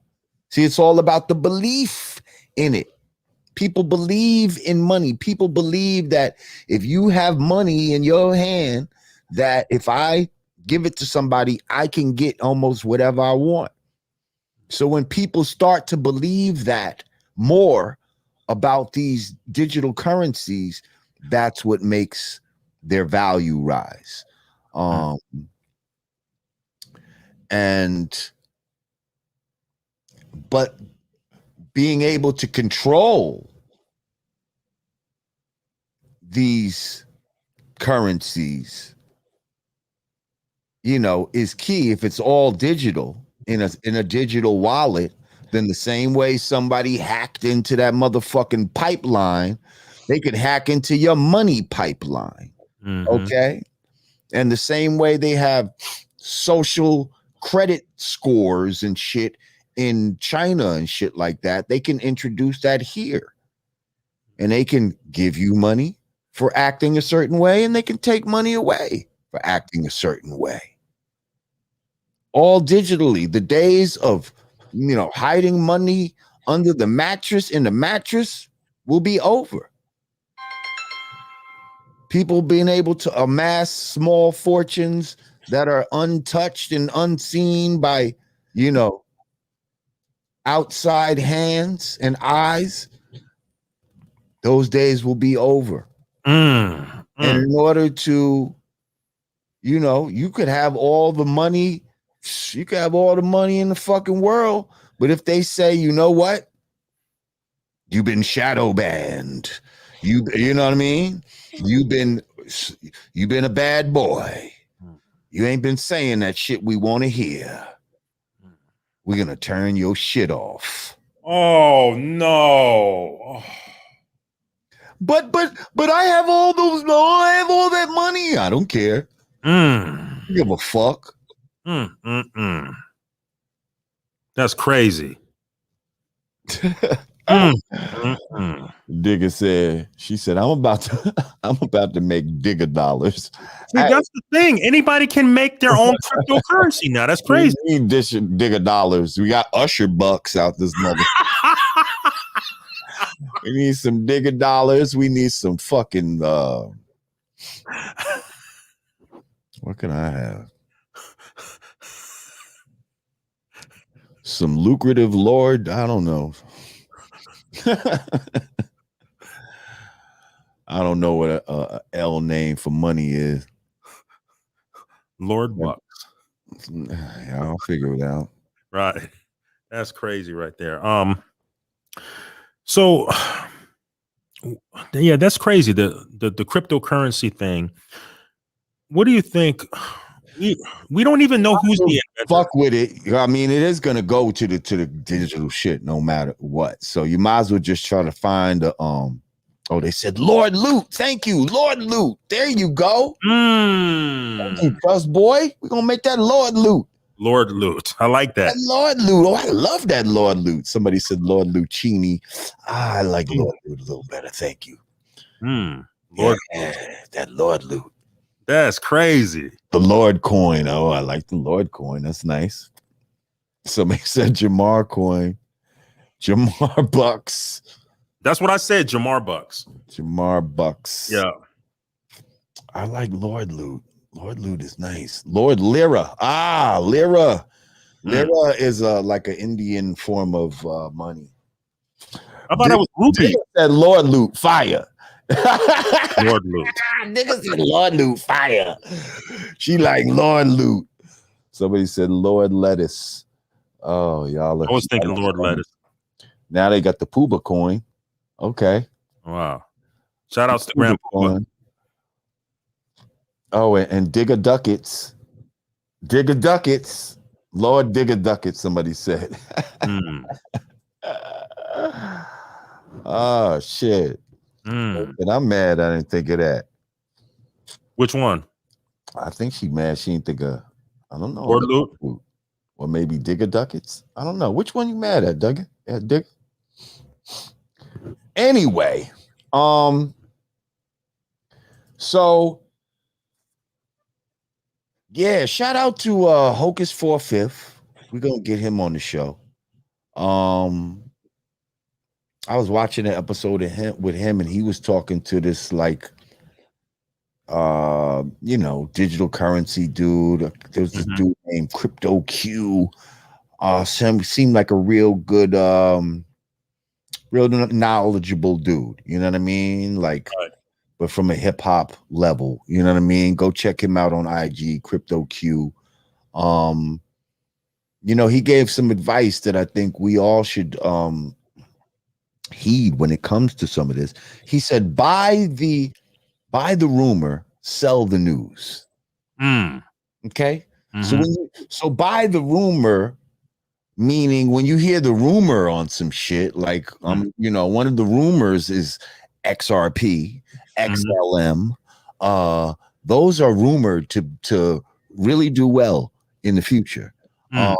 See, it's all about the belief in it. People believe in money. People believe that if you have money in your hand, that if I give it to somebody, I can get almost whatever I want. So when people start to believe that more about these digital currencies, that's what makes their value rise. But being able to control these currencies, is key. If it's all digital in a digital wallet, then the same way somebody hacked into that motherfucking pipeline, they could hack into your money pipeline. Okay. And the same way they have social credit scores and shit in China and shit like that, they can introduce that here. And they can give you money for acting a certain way, and they can take money away for acting a certain way. All digitally. The days of, hiding money under the mattress in the mattress will be over. People being able to amass small fortunes that are untouched and unseen by, outside hands and eyes, those days will be over. And in order to, you could have all the money, you could have all the money in the fucking world, but if they say, you know what, you've been shadow banned, you know what I mean? You've been a bad boy. You ain't been saying that shit we want to hear. We're gonna turn your shit off. Oh no. But I have all those. No, I have all that money. I don't care. Give a fuck. That's crazy. Digger said. She said, "I'm about to make Digger dollars." See, that's the thing. Anybody can make their own cryptocurrency now. That's crazy. We need Digger dollars. We got Usher bucks out this mother. We need some Digger dollars. We need some fucking. What can I have? Some lucrative Lord. I don't know. I don't know what a L name for money is. Lord Bucks. Yeah, I'll figure it out. Right. That's crazy right there. So yeah, that's crazy. The cryptocurrency thing. What do you think? We don't even know who's the inventor. Fuck with it. I mean, it is gonna go to the digital shit no matter what. So you might as well just try to find a Oh, they said Lord Loot. Thank you, Lord Loot. There you go. Thank you, Trust Boy. We're gonna make that Lord Loot. Lord Loot. I like that. Lord Loot. Oh, I love that Lord Loot. Somebody said Lord Lucini. I like Lord Loot a little better. Thank you. Lord, that Lord Loot. That's crazy. The Lord coin. Oh, I like the Lord coin. That's nice. Somebody said Jamar coin. Jamar bucks. That's what I said. Jamar bucks. Jamar bucks. Yeah. I like Lord Loot. Lord Loot is nice. Lord Lira. Lira. Lira is like an Indian form of money. I thought it was rupee. Said Lord Loot fire. Lord Loot. Nigga said Lord Loot fire. She like Lord Loot. Somebody said Lord Lettuce. Oh, y'all. I was thinking Lord Lettuce. Now they got the Pooba coin. Okay. Wow. Shout outs to Grand Pooba. Oh, and Digger Ducats. Digger Ducats. Lord Digger Ducats, somebody said. Oh, shit. And I'm mad I didn't think of that. Which one? I think she mad she didn't think of, I don't know. Lord Loot? Or maybe Digger Ducats. I don't know. Which one you mad at, Digger? Digger? Anyway, so yeah, shout out to Hocus 4/5. We're gonna get him on the show. I was watching an episode of with him, and he was talking to this like digital currency dude. There was this dude named Crypto Q. Seemed like a real good real knowledgeable dude, you know what I mean? Like, but from a hip hop level, you know what I mean? Go check him out on IG, Crypto Q. He gave some advice that I think we all should heed when it comes to some of this. He said, buy the rumor, sell the news. Okay. So buy the rumor, meaning when you hear the rumor on some shit, like one of the rumors is XRP, XLM. Those are rumored to really do well in the future. The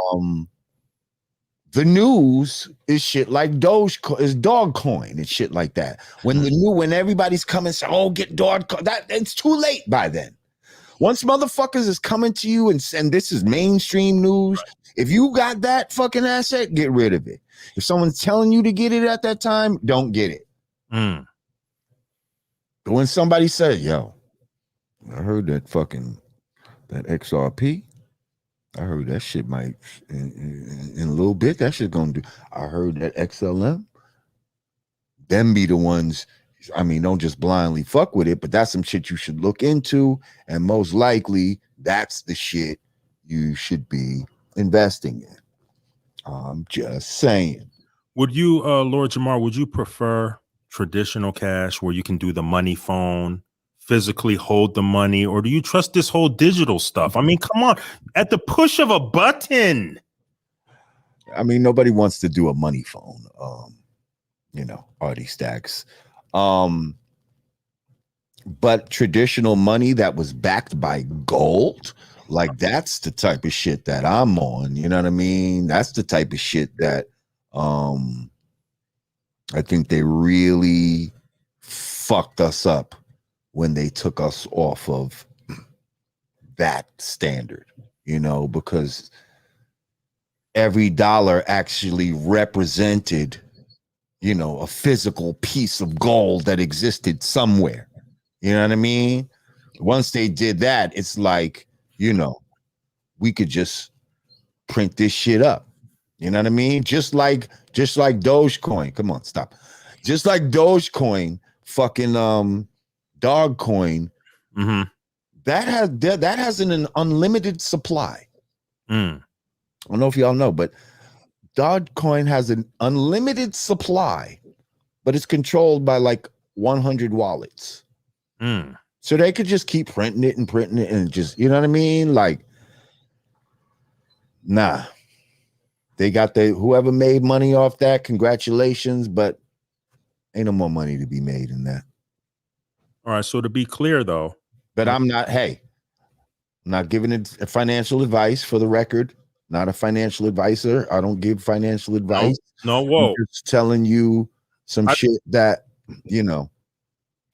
news is shit like Dogecoin and shit like that. When everybody's coming saying, "Oh, get Dogecoin," it's too late by then. Once motherfuckers is coming to you and this is mainstream news, if you got that fucking asset, get rid of it. If someone's telling you to get it at that time, don't get it. But when somebody says, "Yo, I heard that XRP, I heard that shit might in a little bit. That shit gonna do. I heard that XLM, them be the ones. I mean, don't just blindly fuck with it, but that's some shit you should look into, and most likely that's the shit you should be investing in. I'm just saying. Would you, Lord Jamar, would you prefer traditional cash where you can do the money phone, physically hold the money, or do you trust this whole digital stuff? I mean, come on, at the push of a button. I mean, nobody wants to do a money phone. Artie Stacks. But traditional money that was backed by gold, like that's the type of shit that I'm on. You know what I mean? That's the type of shit that I think they really fucked us up when they took us off of that standard, because every dollar actually represented, a physical piece of gold that existed somewhere. You know what I mean? Once they did that, it's like, we could just print this shit up. You know what I mean? Just like Dogecoin. Come on, stop. Just like Dogecoin, fucking Dogcoin, Mm-hmm. that has an unlimited supply. Mm. I don't know if y'all know, but Dogecoin has an unlimited supply, but it's controlled by like 100 wallets. Mm. So they could just keep printing it and just, you know what I mean? Like, nah. They got whoever made money off that, congratulations, but ain't no more money to be made in that. All right. So to be clear, though, But I'm not giving it financial advice for the record. Not a financial advisor. I don't give financial advice. No, whoa. I'm just telling you some shit that,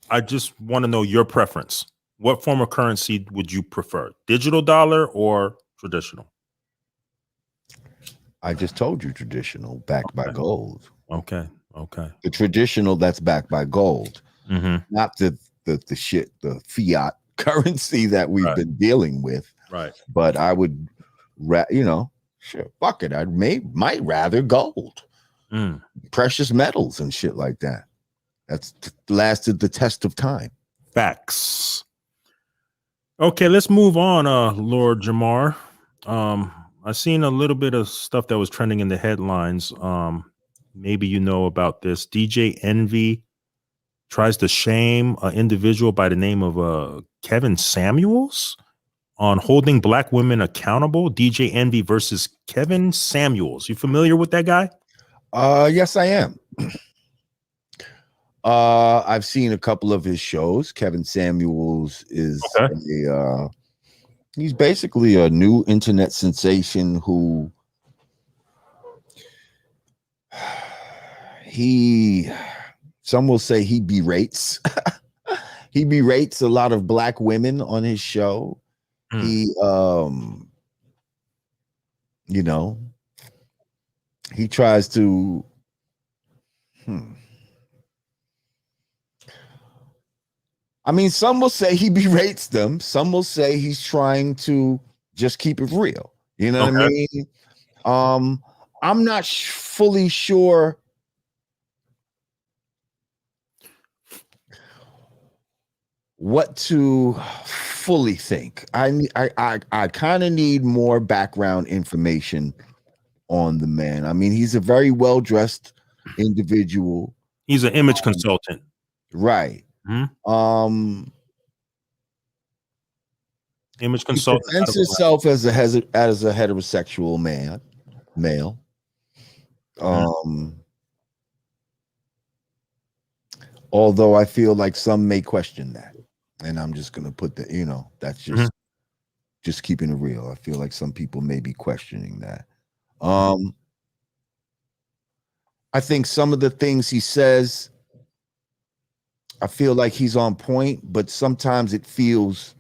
I just want to know your preference. What form of currency would you prefer? Digital dollar or traditional? I just told you traditional, backed by gold. Okay. The traditional that's backed by gold, not the shit, the fiat currency that we've been dealing with. Right. But I would, sure, fuck it. Might rather gold, precious metals and shit like that. That's lasted the test of time. Facts. Okay, let's move on, Lord Jamar. I've seen a little bit of stuff that was trending in the headlines. Maybe you know about this. DJ Envy tries to shame an individual by the name of Kevin Samuels on holding black women accountable. DJ Envy versus Kevin Samuels. You familiar with that guy? Yes, I am. I've seen a couple of his shows. Kevin Samuels is he's basically a new internet sensation who some will say he berates he berates a lot of black women on his show. He he tries to I mean, some will say he berates them. Some will say he's trying to just keep it real. You know what I mean? I'm not fully sure what to fully think. I kind of need more background information on the man. I mean, he's a very well-dressed individual. He's an image consultant. Right. Image consultant. He presents himself as a heterosexual male. Although I feel like some may question that, and I'm just gonna put that, that's just keeping it real. I feel like some people may be questioning that. I think some of the things he says, I feel like he's on point, but sometimes it feels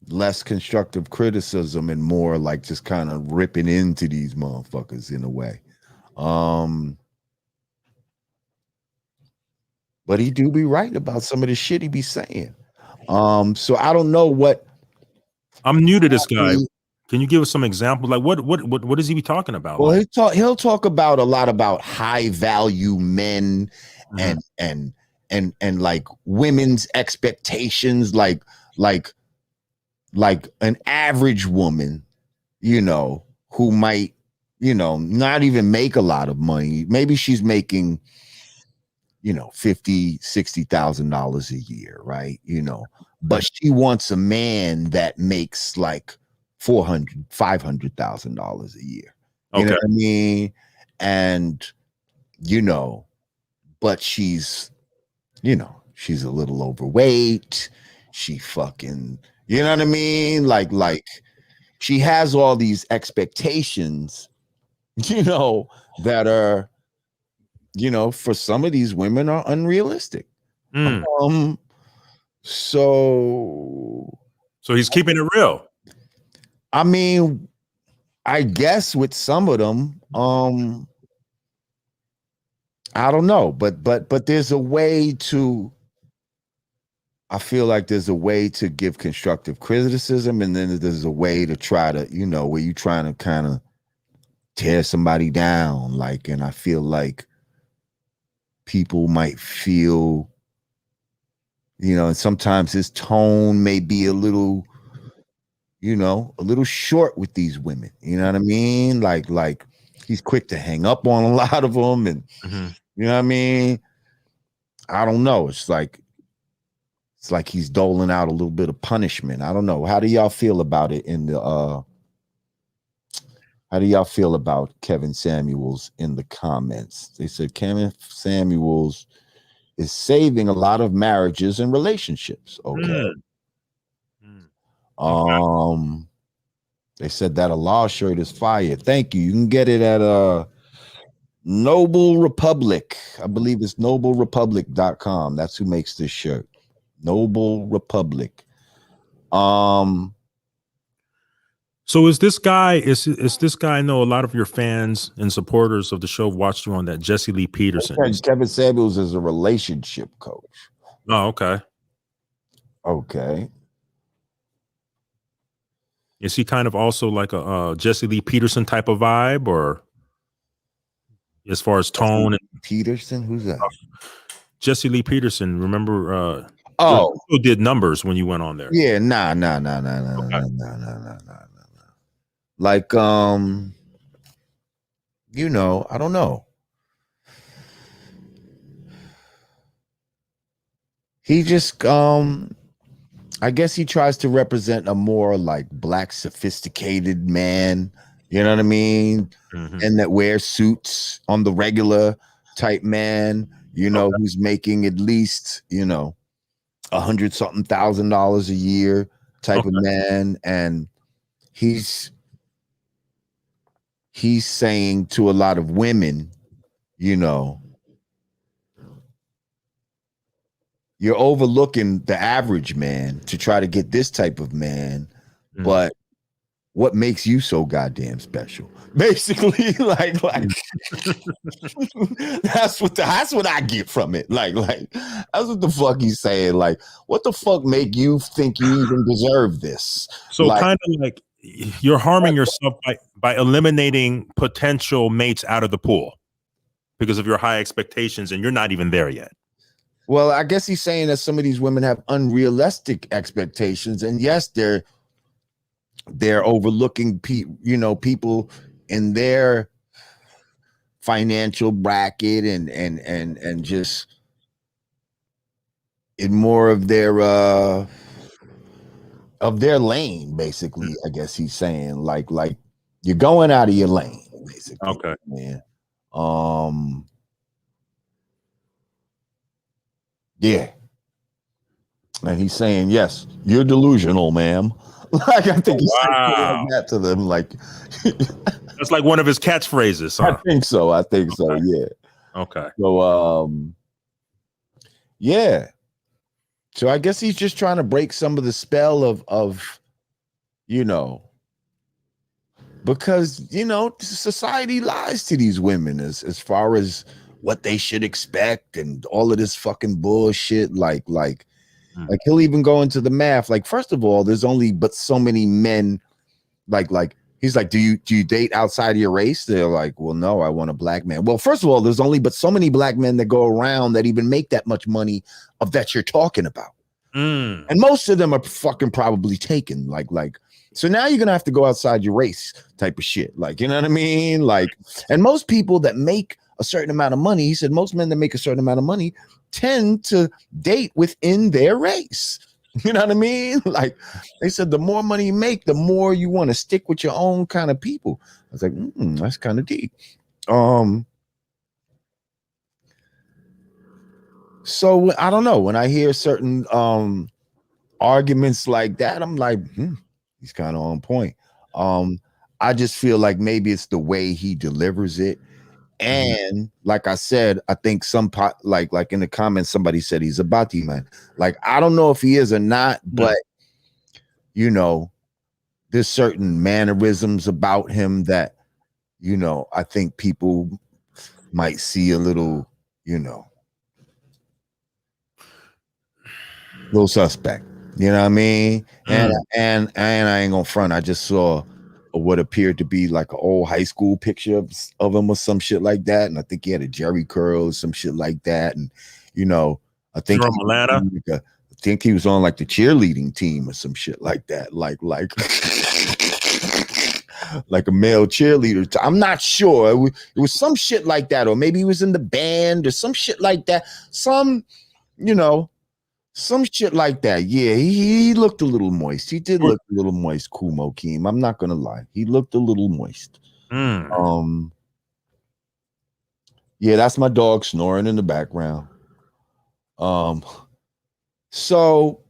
less constructive criticism and more like just kind of ripping into these motherfuckers in a way. But he do be right about some of the shit he be saying. So I don't know what I'm new to this guy. exactly. Can you give us some examples? Like what is he be talking about? Well, Like, he'll talk about a lot about high value men mhm, and and like women's expectations, like like an average woman, who might, not even make a lot of money. Maybe she's making, 50, $60,000 a year, right? But mhm, she wants a man that makes like 400, $500,000 a year. You know okay. what I mean? And, you know, but she's a little overweight. She fucking, you know what I mean? Like she has all these expectations, that are, for some of these women are unrealistic. Mm. Um, so So he's keeping it real. I mean, I guess with some of them, I don't know, but there's a way to. I feel like there's a way to give constructive criticism, and then there's a way to try to, where you trying to kind of tear somebody down, like, and I feel like people might feel, and sometimes his tone may be a little short with these women. You know what I mean? Like he's quick to hang up on a lot of them, and Mhm. you know what I mean. I don't know. It's like he's doling out a little bit of punishment. I don't know. How do y'all feel about it in the how do y'all feel about Kevin Samuels in the comments? They said Kevin Samuels is saving a lot of marriages and relationships. Okay. Mm. Mm. Okay. Um, they said that a law shirt is fire. Thank you. You can get it at Noble Republic. I believe it's noblerepublic.com. That's who makes this shirt. Noble Republic. Um, So is this guy? I know a lot of your fans and supporters of the show have watched you on that Jesse Lee Peterson. Kevin Samuels is a relationship coach. Oh, okay. Okay. Is he kind of also like a Jesse Lee Peterson type of vibe, or as far as tone and Peterson, who's that? Jesse Lee Peterson? Remember, Oh, who did numbers when you went on there? yeah, nah. Okay. Like, I don't know. He just, I guess he tries to represent a more like black, sophisticated man. You know what I mean? Mhm. And that wears suits on the regular type man. Okay. Who's making at least, $100-something thousand a year type of Okay. man, and he's saying to a lot of women, you know, you're overlooking the average man to try to get this type of man, Mm. but what makes you so goddamn special? Basically, like Mm. that's what I get from it. Like that's what the fuck he's saying. Like, what the fuck make you think you even deserve this? So Like, kind of like you're harming yourself by eliminating potential mates out of the pool because of your high expectations, and you're not even there yet. well, I guess he's saying that some of these women have unrealistic expectations, and yes, they're overlooking people in their financial bracket and just in more of their lane, basically. I guess he's saying like you're going out of your lane, basically, Okay. man. um yeah, and he's saying, yes, you're delusional, ma'am. Like, I think Oh, he said something like wow. that to them, like That's like one of his catchphrases, I huh? think so. Okay. Yeah. Okay. So yeah. So I guess he's just trying to break some of the spell of you know, because society lies to these women as far as what they should expect and all of this fucking bullshit. Like Like he'll even go into the math. Like, first of all, there's only but so many men. Like he's like, do you date outside of your race? They're like, well, no, I want a black man. Well, first of all, there's only but so many black men that go around that even make that much money of that you're talking about. And most of them are fucking probably taken. Like, so now you're gonna have to go outside your race type of shit. Like, you know what I mean? Like, and most people that make a certain amount of money, he said, most men that make a certain amount of money tend to date within their race. You know what I mean? Like they said, the more money you make, the more you want to stick with your own kind of people. I was like, that's kind of deep. So I don't know. When I hear certain arguments like that, I'm like, he's kind of on point. I just feel like maybe it's the way he delivers it. And like I said, I think like in the comments, somebody said he's a Bati man. Like, I don't know if he is or not, but you know, there's certain mannerisms about him that, you know, I think people might see a little, you know, little suspect. You know what I mean? And I ain't gonna front. I just saw what appeared to be like an old high school picture of him or some shit like that. And I think he had a Jerry curl or some shit like that. And you know, I think from Atlanta. I think he was on like the cheerleading team or some shit like that. Like like a male cheerleader. I'm not sure. It was some shit like that, or maybe he was in the band or some shit like that. Some, you know, some shit like that. Yeah, he looked a little moist. He did look a little moist, Kumo Keem. I'm not gonna lie. He looked a little moist. Yeah, that's my dog snoring in the background. So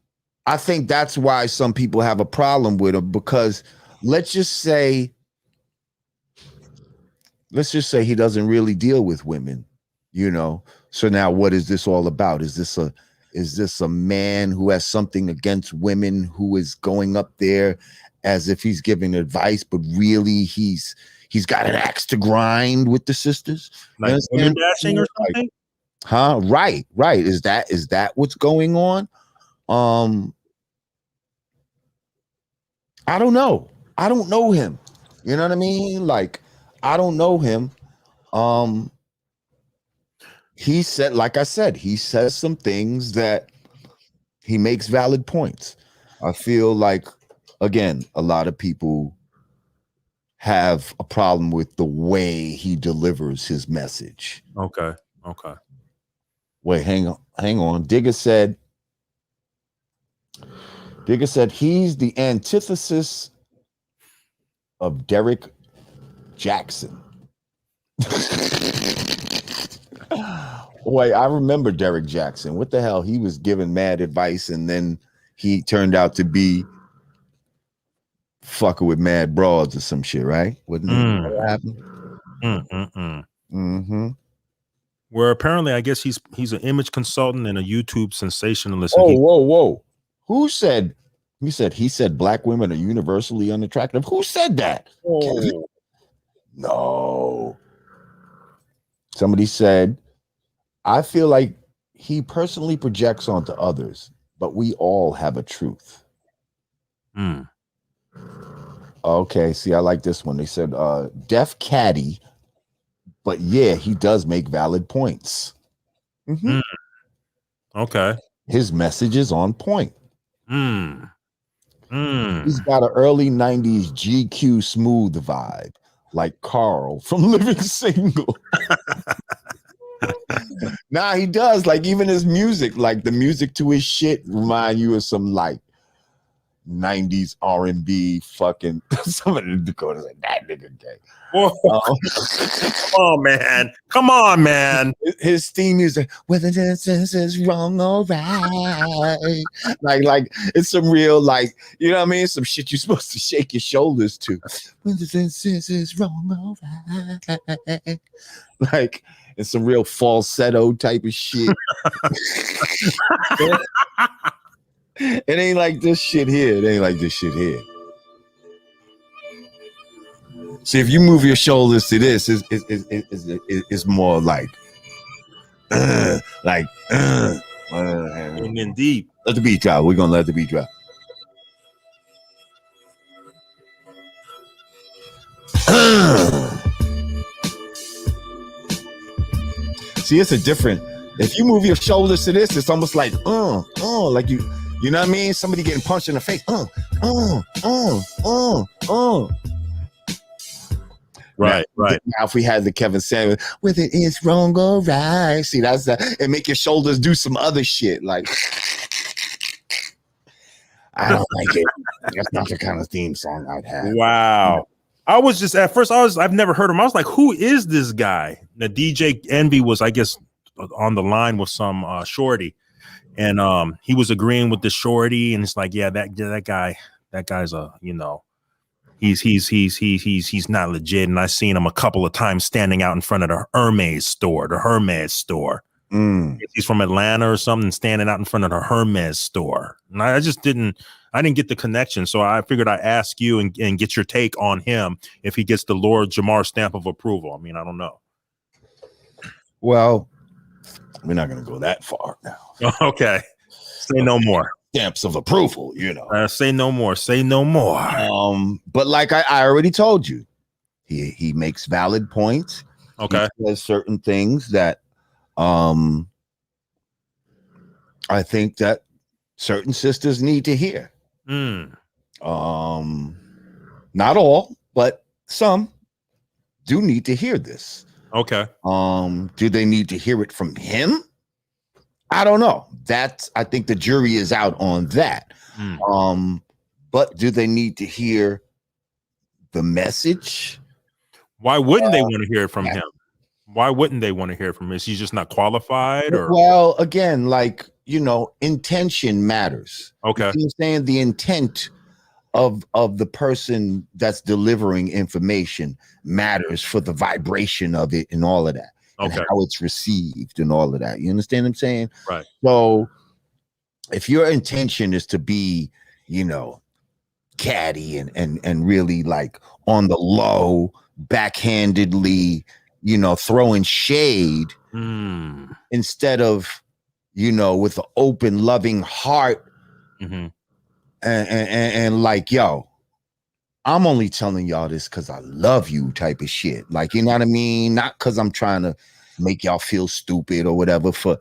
I think that's why some people have a problem with him, because let's just say he doesn't really deal with women, you know. So now what is this all about? Is this a man who has something against women, who is going up there as if he's giving advice, but really he's got an axe to grind with the sisters? Like women dashing or something? Right. Is that what's going on? I don't know. I don't know him. You know what I mean? Like, I don't know him. He said, like I said, he says some things that he makes valid points. I feel like, again, a lot of people have a problem with the way he delivers his message. Okay. Wait, hang on. Digger said he's the antithesis of Derek Jackson. Wait, I remember Derek Jackson. What the hell? He was giving mad advice, and then he turned out to be fucking with mad broads or some shit, right? Wouldn't that happen? Where apparently, I guess he's an image consultant and a YouTube sensationalist. Whoa. Who said? He said black women are universally unattractive. Who said that? No. Somebody said, I feel like he personally projects onto others, but we all have a truth. Okay, see, I like this one. They said, Def Caddy, but yeah, he does make valid points. Okay. His message is on point. He's got an early 90s GQ smooth vibe, like Carl from Living Single. Nah, he does. Like, even his music, like the music to his shit remind you of some like 90s R&B fucking some of the Dakotas like that nigga gay. Come on, man. His theme music, whether this is wrong or right. Like it's some real, like, you know what I mean? Some shit you're supposed to shake your shoulders to. Whether this is wrong or right. Like, it's some real falsetto type of shit. It ain't like this shit here. See, if you move your shoulders to this, it's more like. And then deep. Let the beat drop. We're gonna let the beat drop. See, it's a different. If you move your shoulders to this, it's almost like like you know what I mean? Somebody getting punched in the face. Right, right. Now, if we had the Kevin Samuels, whether it's wrong or right, see, that's that, and make your shoulders do some other shit. Like, I don't like it. That's not the kind of theme song I'd have. Wow. I was just at first, I've never heard him. I was like, who is this guy? The DJ Envy was, I guess, on the line with some shorty, and he was agreeing with the shorty, and it's like, yeah, that guy's a, you know, he's not legit. And I've seen him a couple of times standing out in front of the Hermes store. He's from Atlanta or something, standing out in front of the Hermes store. And I didn't get the connection. So I figured I'd ask you and get your take on him if he gets the Lord Jamar stamp of approval. I mean, I don't know. Well, we're not going to go that far now. Okay. Say no more. Stamps of approval, you know. Say no more. Say no more. But like I already told you, he makes valid points. Okay. He says certain things that I think that certain sisters need to hear. Not all, but some do need to hear this. Okay. Do they need to hear it from him? I don't know. I think the jury is out on that. But do they need to hear the message? Why wouldn't they want to hear it from him? Why wouldn't they want to hear from him? Is he just not qualified? Or well, again, like, you know, intention matters. Okay. You know, saying the intent of the person that's delivering information matters for the vibration of it and all of that. And okay. how it's received and all of that. You understand what I'm saying? Right. So if your intention is to be, you know, catty and really like on the low, backhandedly, you know, throwing shade instead of, you know, with an open, loving heart and like, yo, I'm only telling y'all this because I love you type of shit. Like, you know what I mean? Not because I'm trying to make y'all feel stupid or whatever for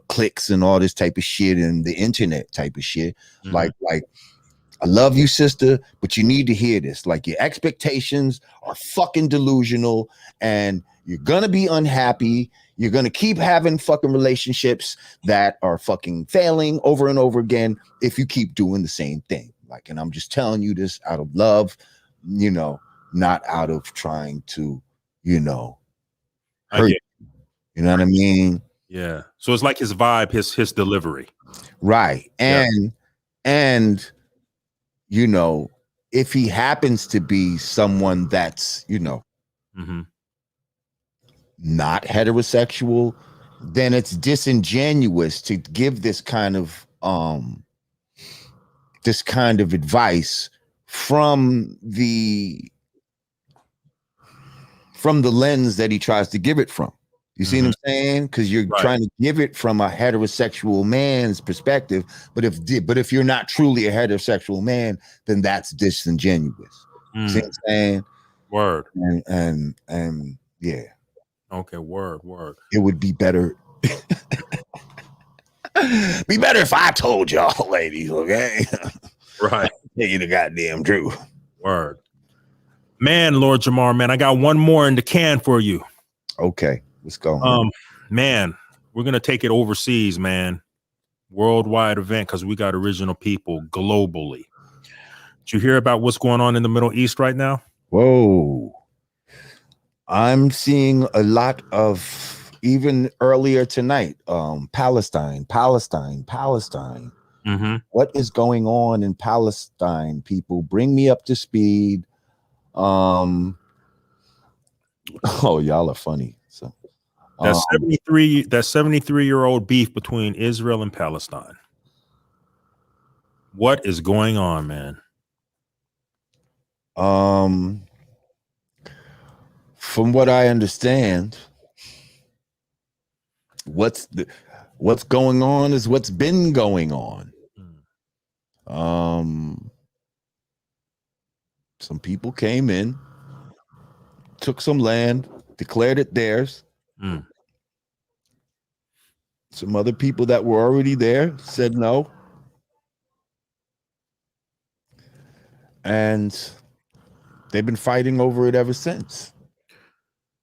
clicks and all this type of shit and the internet type of shit. Like, I love you, sister, but you need to hear this. Like, your expectations are fucking delusional and you're going to be unhappy. You're going to keep having fucking relationships that are fucking failing over and over again if you keep doing the same thing. Like, and I'm just telling you this out of love, you know, not out of trying to, you know, hurt you. You know what I mean? Yeah. So it's like his vibe, his delivery. Right. And you know, if he happens to be someone that's, you know, not heterosexual, then it's disingenuous to give this kind of advice from the lens that he tries to give it from. You see what I'm saying? Because you're trying to give it from a heterosexual man's perspective, but if you're not truly a heterosexual man, then that's disingenuous. See what I'm saying? Word. And yeah. Okay, word. It would be better. Be better if I told y'all, ladies, okay? Right. Tell you the goddamn truth. Word. Man, Lord Jamar, man, I got one more in the can for you. Okay, let's go. Man, we're gonna take it overseas, man. Worldwide event because we got original people globally. Did you hear about what's going on in the Middle East right now? Whoa. I'm seeing a lot of, even earlier tonight, Palestine. What is going on in Palestine, people? Bring me up to speed. Oh, y'all are funny. So that 73-year-old beef between Israel and Palestine. What is going on, man? From what I understand, what's going on is what's been going on. Mm. Some people came in, took some land, declared it theirs. Mm. Some other people that were already there said no. And they've been fighting over it ever since.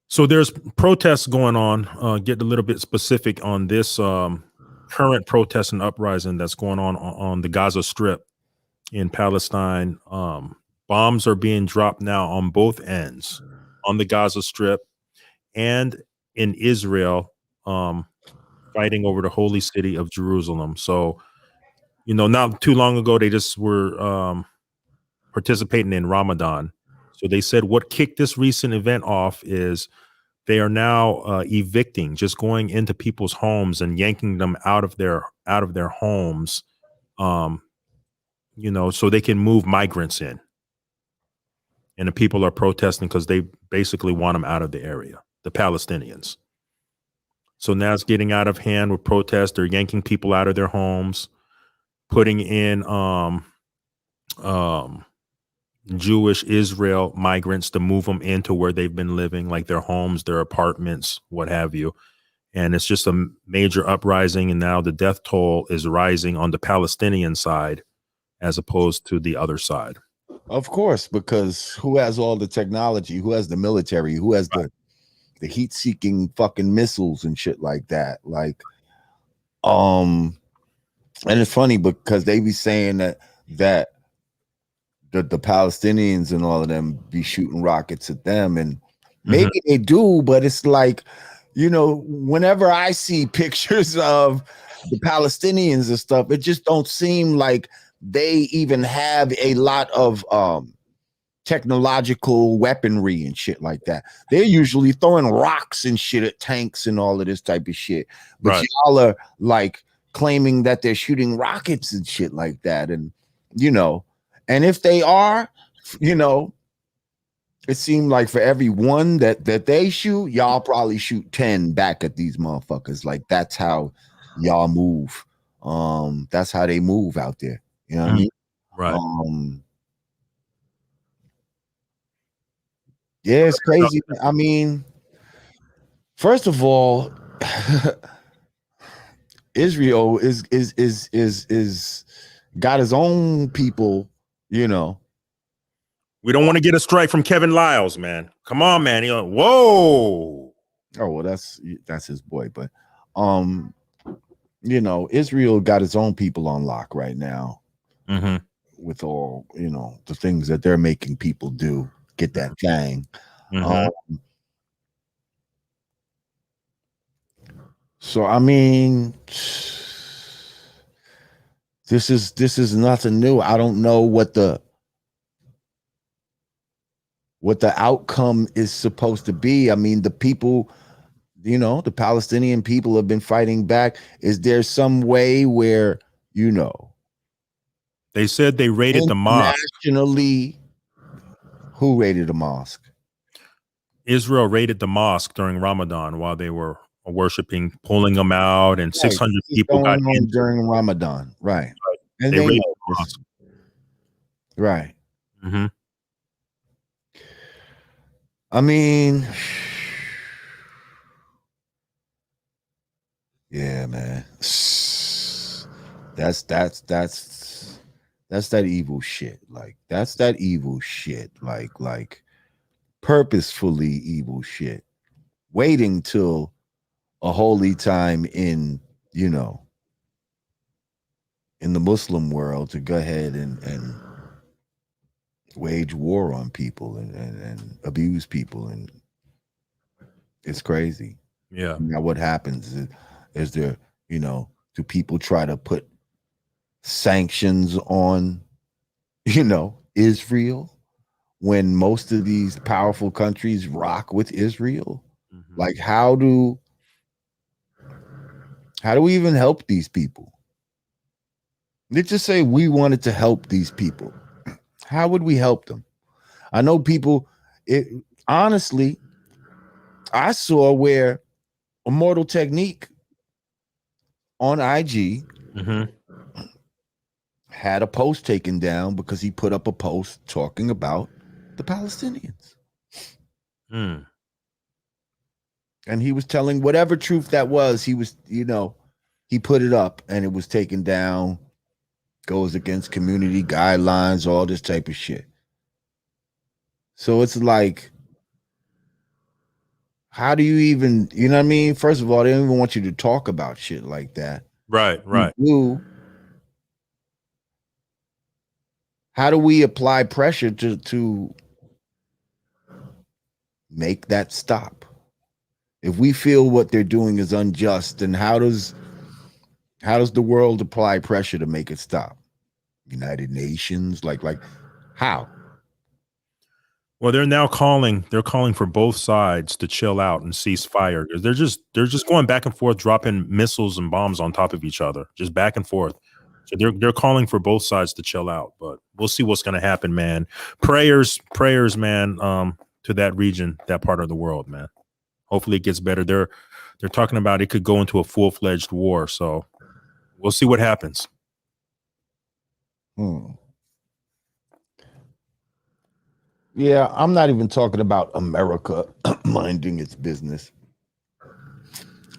So there's protests going on. Get a little bit specific on this current protest and uprising that's going on the Gaza Strip in Palestine. Bombs are being dropped now on both ends, on the Gaza Strip and in Israel, fighting over the holy city of Jerusalem. So, not too long ago, they just were participating in Ramadan. So they said what kicked this recent event off is they are now evicting, just going into people's homes and yanking them out of their homes, so they can move migrants in. And the people are protesting because they basically want them out of the area, the Palestinians. So now it's getting out of hand with protests. They're yanking people out of their homes, putting in Jewish Israel migrants to move them into where they've been living, like their homes, their apartments, what have you. And it's just a major uprising. And now the death toll is rising on the Palestinian side as opposed to the other side. Of course, because who has all the technology? Who has the military? Who has the heat-seeking fucking missiles and shit like that? Like, and it's funny because they be saying that the Palestinians and all of them be shooting rockets at them, and maybe they do, but it's like, whenever I see pictures of the Palestinians and stuff, it just don't seem like they even have a lot of technological weaponry and shit like that. They're usually throwing rocks and shit at tanks and all of this type of shit. But y'all are like claiming that they're shooting rockets and shit like that. And and if they are, it seemed like for every one that they shoot, y'all probably shoot 10 back at these motherfuckers. Like that's how y'all move. That's how they move out there. You know what I mean? Right. Yeah, it's crazy. I mean, first of all, Israel is got his own people, We don't want to get a strike from Kevin Lyles, man. Come on, man. Whoa. Oh, well, that's his boy, but Israel got its own people on lock right now. With all, the things that they're making people do, get that thing. So I mean, this is nothing new. I don't know what the outcome is supposed to be. I mean, the people, the Palestinian people have been fighting back. Is there some way where, they said they raided the mosque. Nationally, who raided the mosque? Israel raided the mosque during Ramadan while they were worshiping, pulling them out, and 600 people got injured during Ramadan. Right. And they raided the mosque. Right. I mean, yeah, man. That's that evil shit. Like that's that evil shit. Like purposefully evil shit. Waiting till a holy time in in the Muslim world to go ahead and wage war on people and abuse people, and it's crazy. Yeah. Now what happens is there, do people try to put sanctions on, Israel when most of these powerful countries rock with Israel? Like how do we even help these people? Let's just say we wanted to help these people. How would we help them? I know people, honestly, I saw where Immortal Technique on IG Mm-hmm. had a post taken down because he put up a post talking about the Palestinians. Mm. And he was telling whatever truth that was, he was, he put it up and it was taken down, goes against community guidelines, all this type of shit. So it's like, how do you even, you know what I mean? First of all, they don't even want you to talk about shit like that. Right, right. How do we apply pressure to make that stop? If we feel what they're doing is unjust, then how does the world apply pressure to make it stop? United Nations, like how? Well, they're calling for both sides to chill out and cease fire. They're just going back and forth, dropping missiles and bombs on top of each other, just back and forth. So they're calling for both sides to chill out, but we'll see what's going to happen, man. Prayers, man, to that region, that part of the world, man. Hopefully it gets better. They're talking about it could go into a full-fledged war, so we'll see what happens. Yeah, I'm not even talking about America minding its business.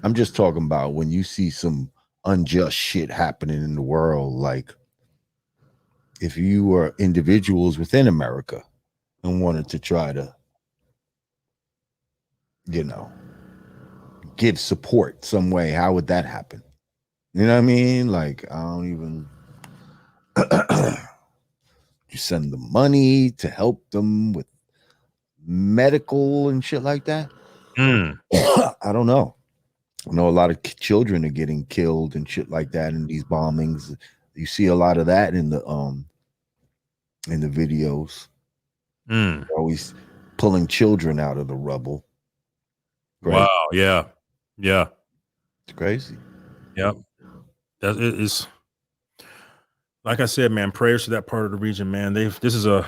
I'm just talking about when you see some unjust shit happening in the world, like if you were individuals within America and wanted to try to, give support some way, how would that happen? You know what I mean? Like, I don't even you send them money to help them with medical and shit like that. I don't know. I know a lot of children are getting killed and shit like that in these bombings. You see a lot of that in the videos. Always pulling children out of the rubble. Right? Wow, yeah. It's crazy. Yep. That is, like I said, man, prayers to that part of the region, man. This is a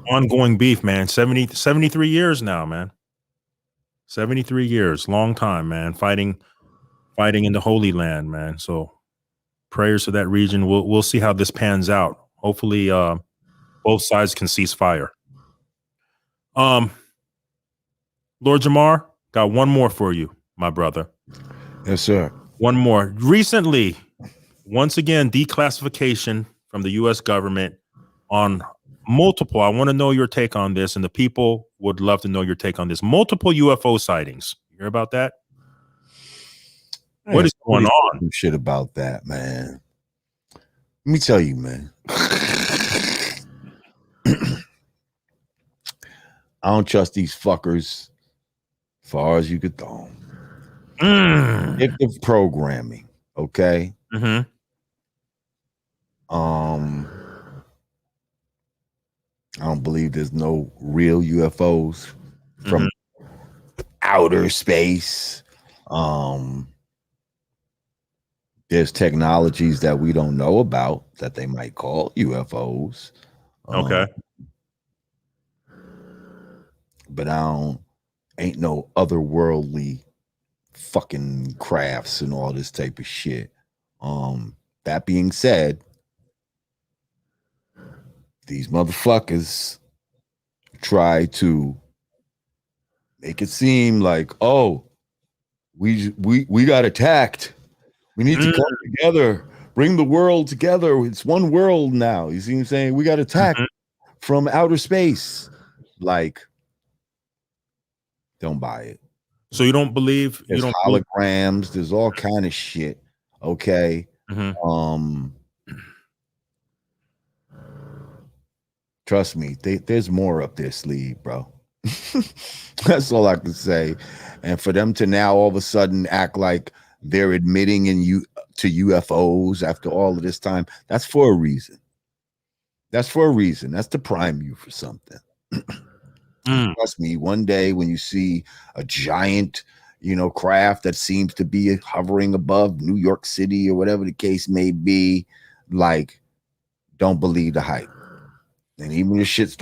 ongoing beef, man. 73 years now, man. 73 years, long time, man. Fighting in the Holy Land, man. So prayers to that region. We'll see how this pans out. Hopefully, both sides can cease fire. Lord Jamar, got one more for you, my brother. Yes, sir. One more. Recently, once again, declassification from the U.S. government on multiple. I want to know your take on this, and the people would love to know your take on this. Multiple UFO sightings. You hear about that? What is going on? Shit about that, man. Let me tell you, man. I don't trust these fuckers as far as you could throw them. Predictive programming, okay? I don't believe there's no real UFOs from outer space. There's technologies that we don't know about that they might call UFOs. Okay. But ain't no otherworldly fucking crafts and all this type of shit. That being said, these motherfuckers try to make it seem like, oh, we got attacked. We need to come together, bring the world together. It's one world now. You see what I'm saying? We got attacked from outer space. Like, don't buy it. So you don't believe there's holograms, there's all kind of shit. Okay. Trust me, there's more up their sleeve, bro. That's all I can say. And for them to now all of a sudden act like they're admitting to UFOs after all of this time, that's for a reason. That's to prime you for something. Trust me, one day when you see a giant, craft that seems to be hovering above New York City or whatever the case may be, like, don't believe the hype. And even if shit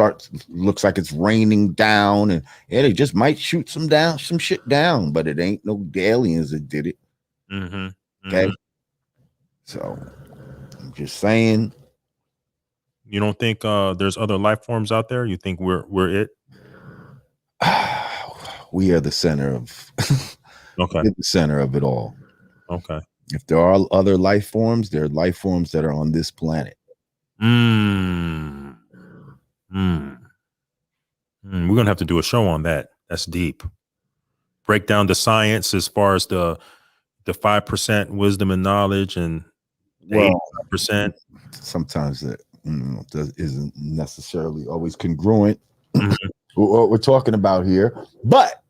looks like it's raining down, and they just might shoot some shit down, but it ain't no aliens that did it. Okay. So I'm just saying. You don't think there's other life forms out there? You think we're it? We are the center of Okay. we're the center of it all. Okay. If there are other life forms, there are life forms that are on this planet. We're gonna have to do a show on that. That's deep. Break down the science as far as the 5% wisdom and knowledge and Well, 85%. sometimes that isn't necessarily always congruent Mhm. with what we're talking about here, but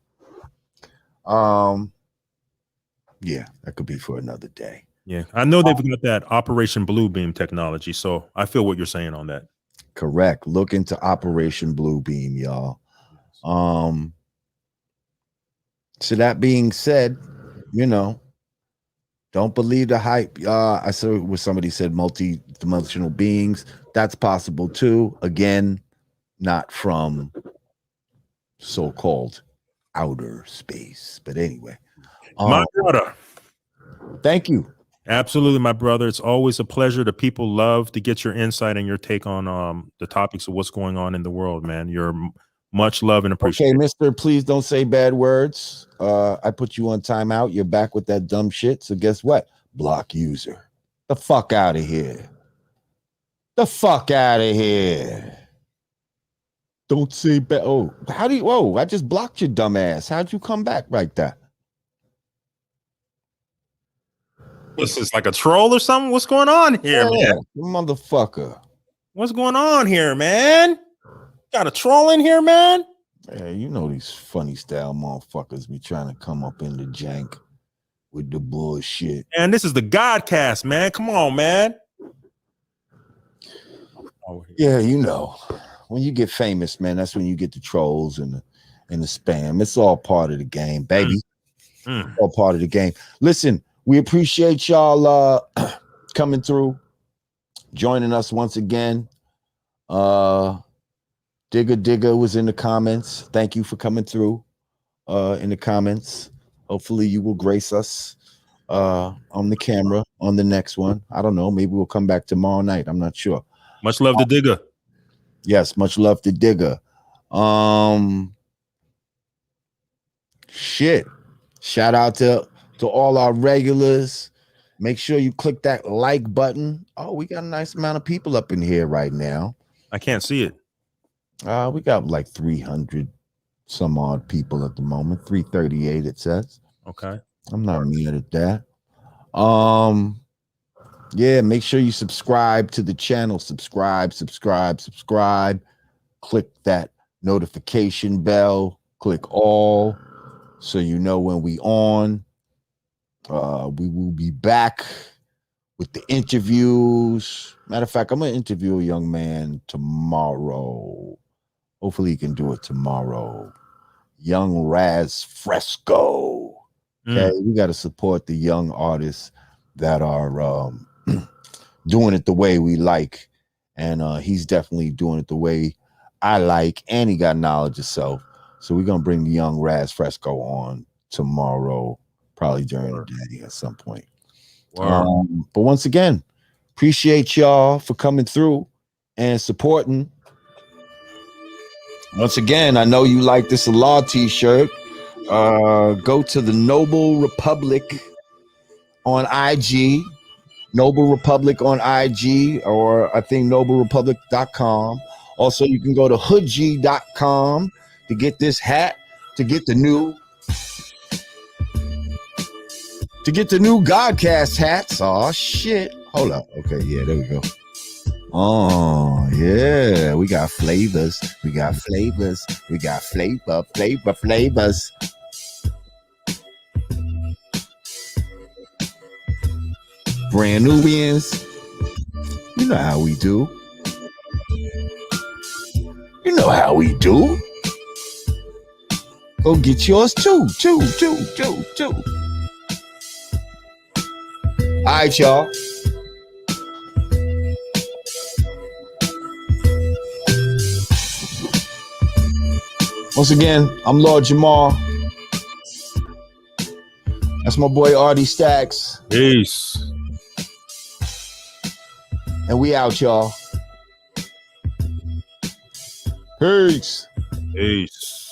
yeah, that could be for another day. Yeah, I know they've got that Operation Blue Beam technology, so I feel what you're saying on that. Correct. Look into Operation Blue Beam, y'all. So that being said, don't believe the hype. I saw where somebody said multi-dimensional beings. That's possible too. Again, not from so-called outer space. But anyway, My brother. thank you. Absolutely, my brother. It's always a pleasure. The people love to get your insight and your take on the topics of what's going on in the world, man. You're much love and appreciated. Okay, mister, please don't say bad words. I put you on timeout. You're back with that dumb shit. So guess what? Block user. The fuck out of here. The fuck out of here. Don't say bad. Oh, whoa, I just blocked your dumb ass. How'd you come back like that? What's this, like a troll or something? What's going on here, man? Motherfucker. What's going on here, man? Got a troll in here, man? Hey, you know these funny style motherfuckers be trying to come up in the jank with the bullshit. And this is the Godcast, man. Come on, man. Yeah, when you get famous, man, that's when you get the trolls and the spam. It's all part of the game, baby. All part of the game. Listen, we appreciate y'all coming through, joining us once again. Digger was in the comments. Thank you for coming through in the comments. Hopefully you will grace us on the camera on the next one. I don't know. Maybe we'll come back tomorrow night. I'm not sure. Much love to Digger. Yes, much love to Digger. Shit. Shout out to all our regulars. Make sure you click that like button. Oh, we got a nice amount of people up in here right now. I can't see it. We got like 300 some odd people at the moment. 338 it says. Okay. I'm not mad at that. Yeah, make sure you subscribe to the channel. Subscribe. Click that notification bell. Click all so you know when we on. We will be back with the interviews. Matter of fact, I'm gonna interview a young man tomorrow. Hopefully he can do it tomorrow. Young Raz Fresco. Okay, we got to support the young artists that are doing it the way we like, and he's definitely doing it the way I like, and he got knowledge himself. So we're gonna bring the young Raz Fresco on tomorrow, probably during the day at some point. But once again, appreciate y'all for coming through and supporting. Once again, I know you like this law t-shirt. Go to the Noble Republic on IG, Noble Republic on IG, or I think noblerepublic.com. Also, you can go to hoodg.com to get this hat, to get the new Godcast hats. Oh shit. Hold up. Okay, yeah, there we go. Oh yeah, we got flavors. We got flavors. Brand Nubians. You know how we do. Go get yours too. All right, y'all. Once again, I'm Lord Jamar. That's my boy Artie Stacks. Peace. And we out, y'all. Peace. Peace.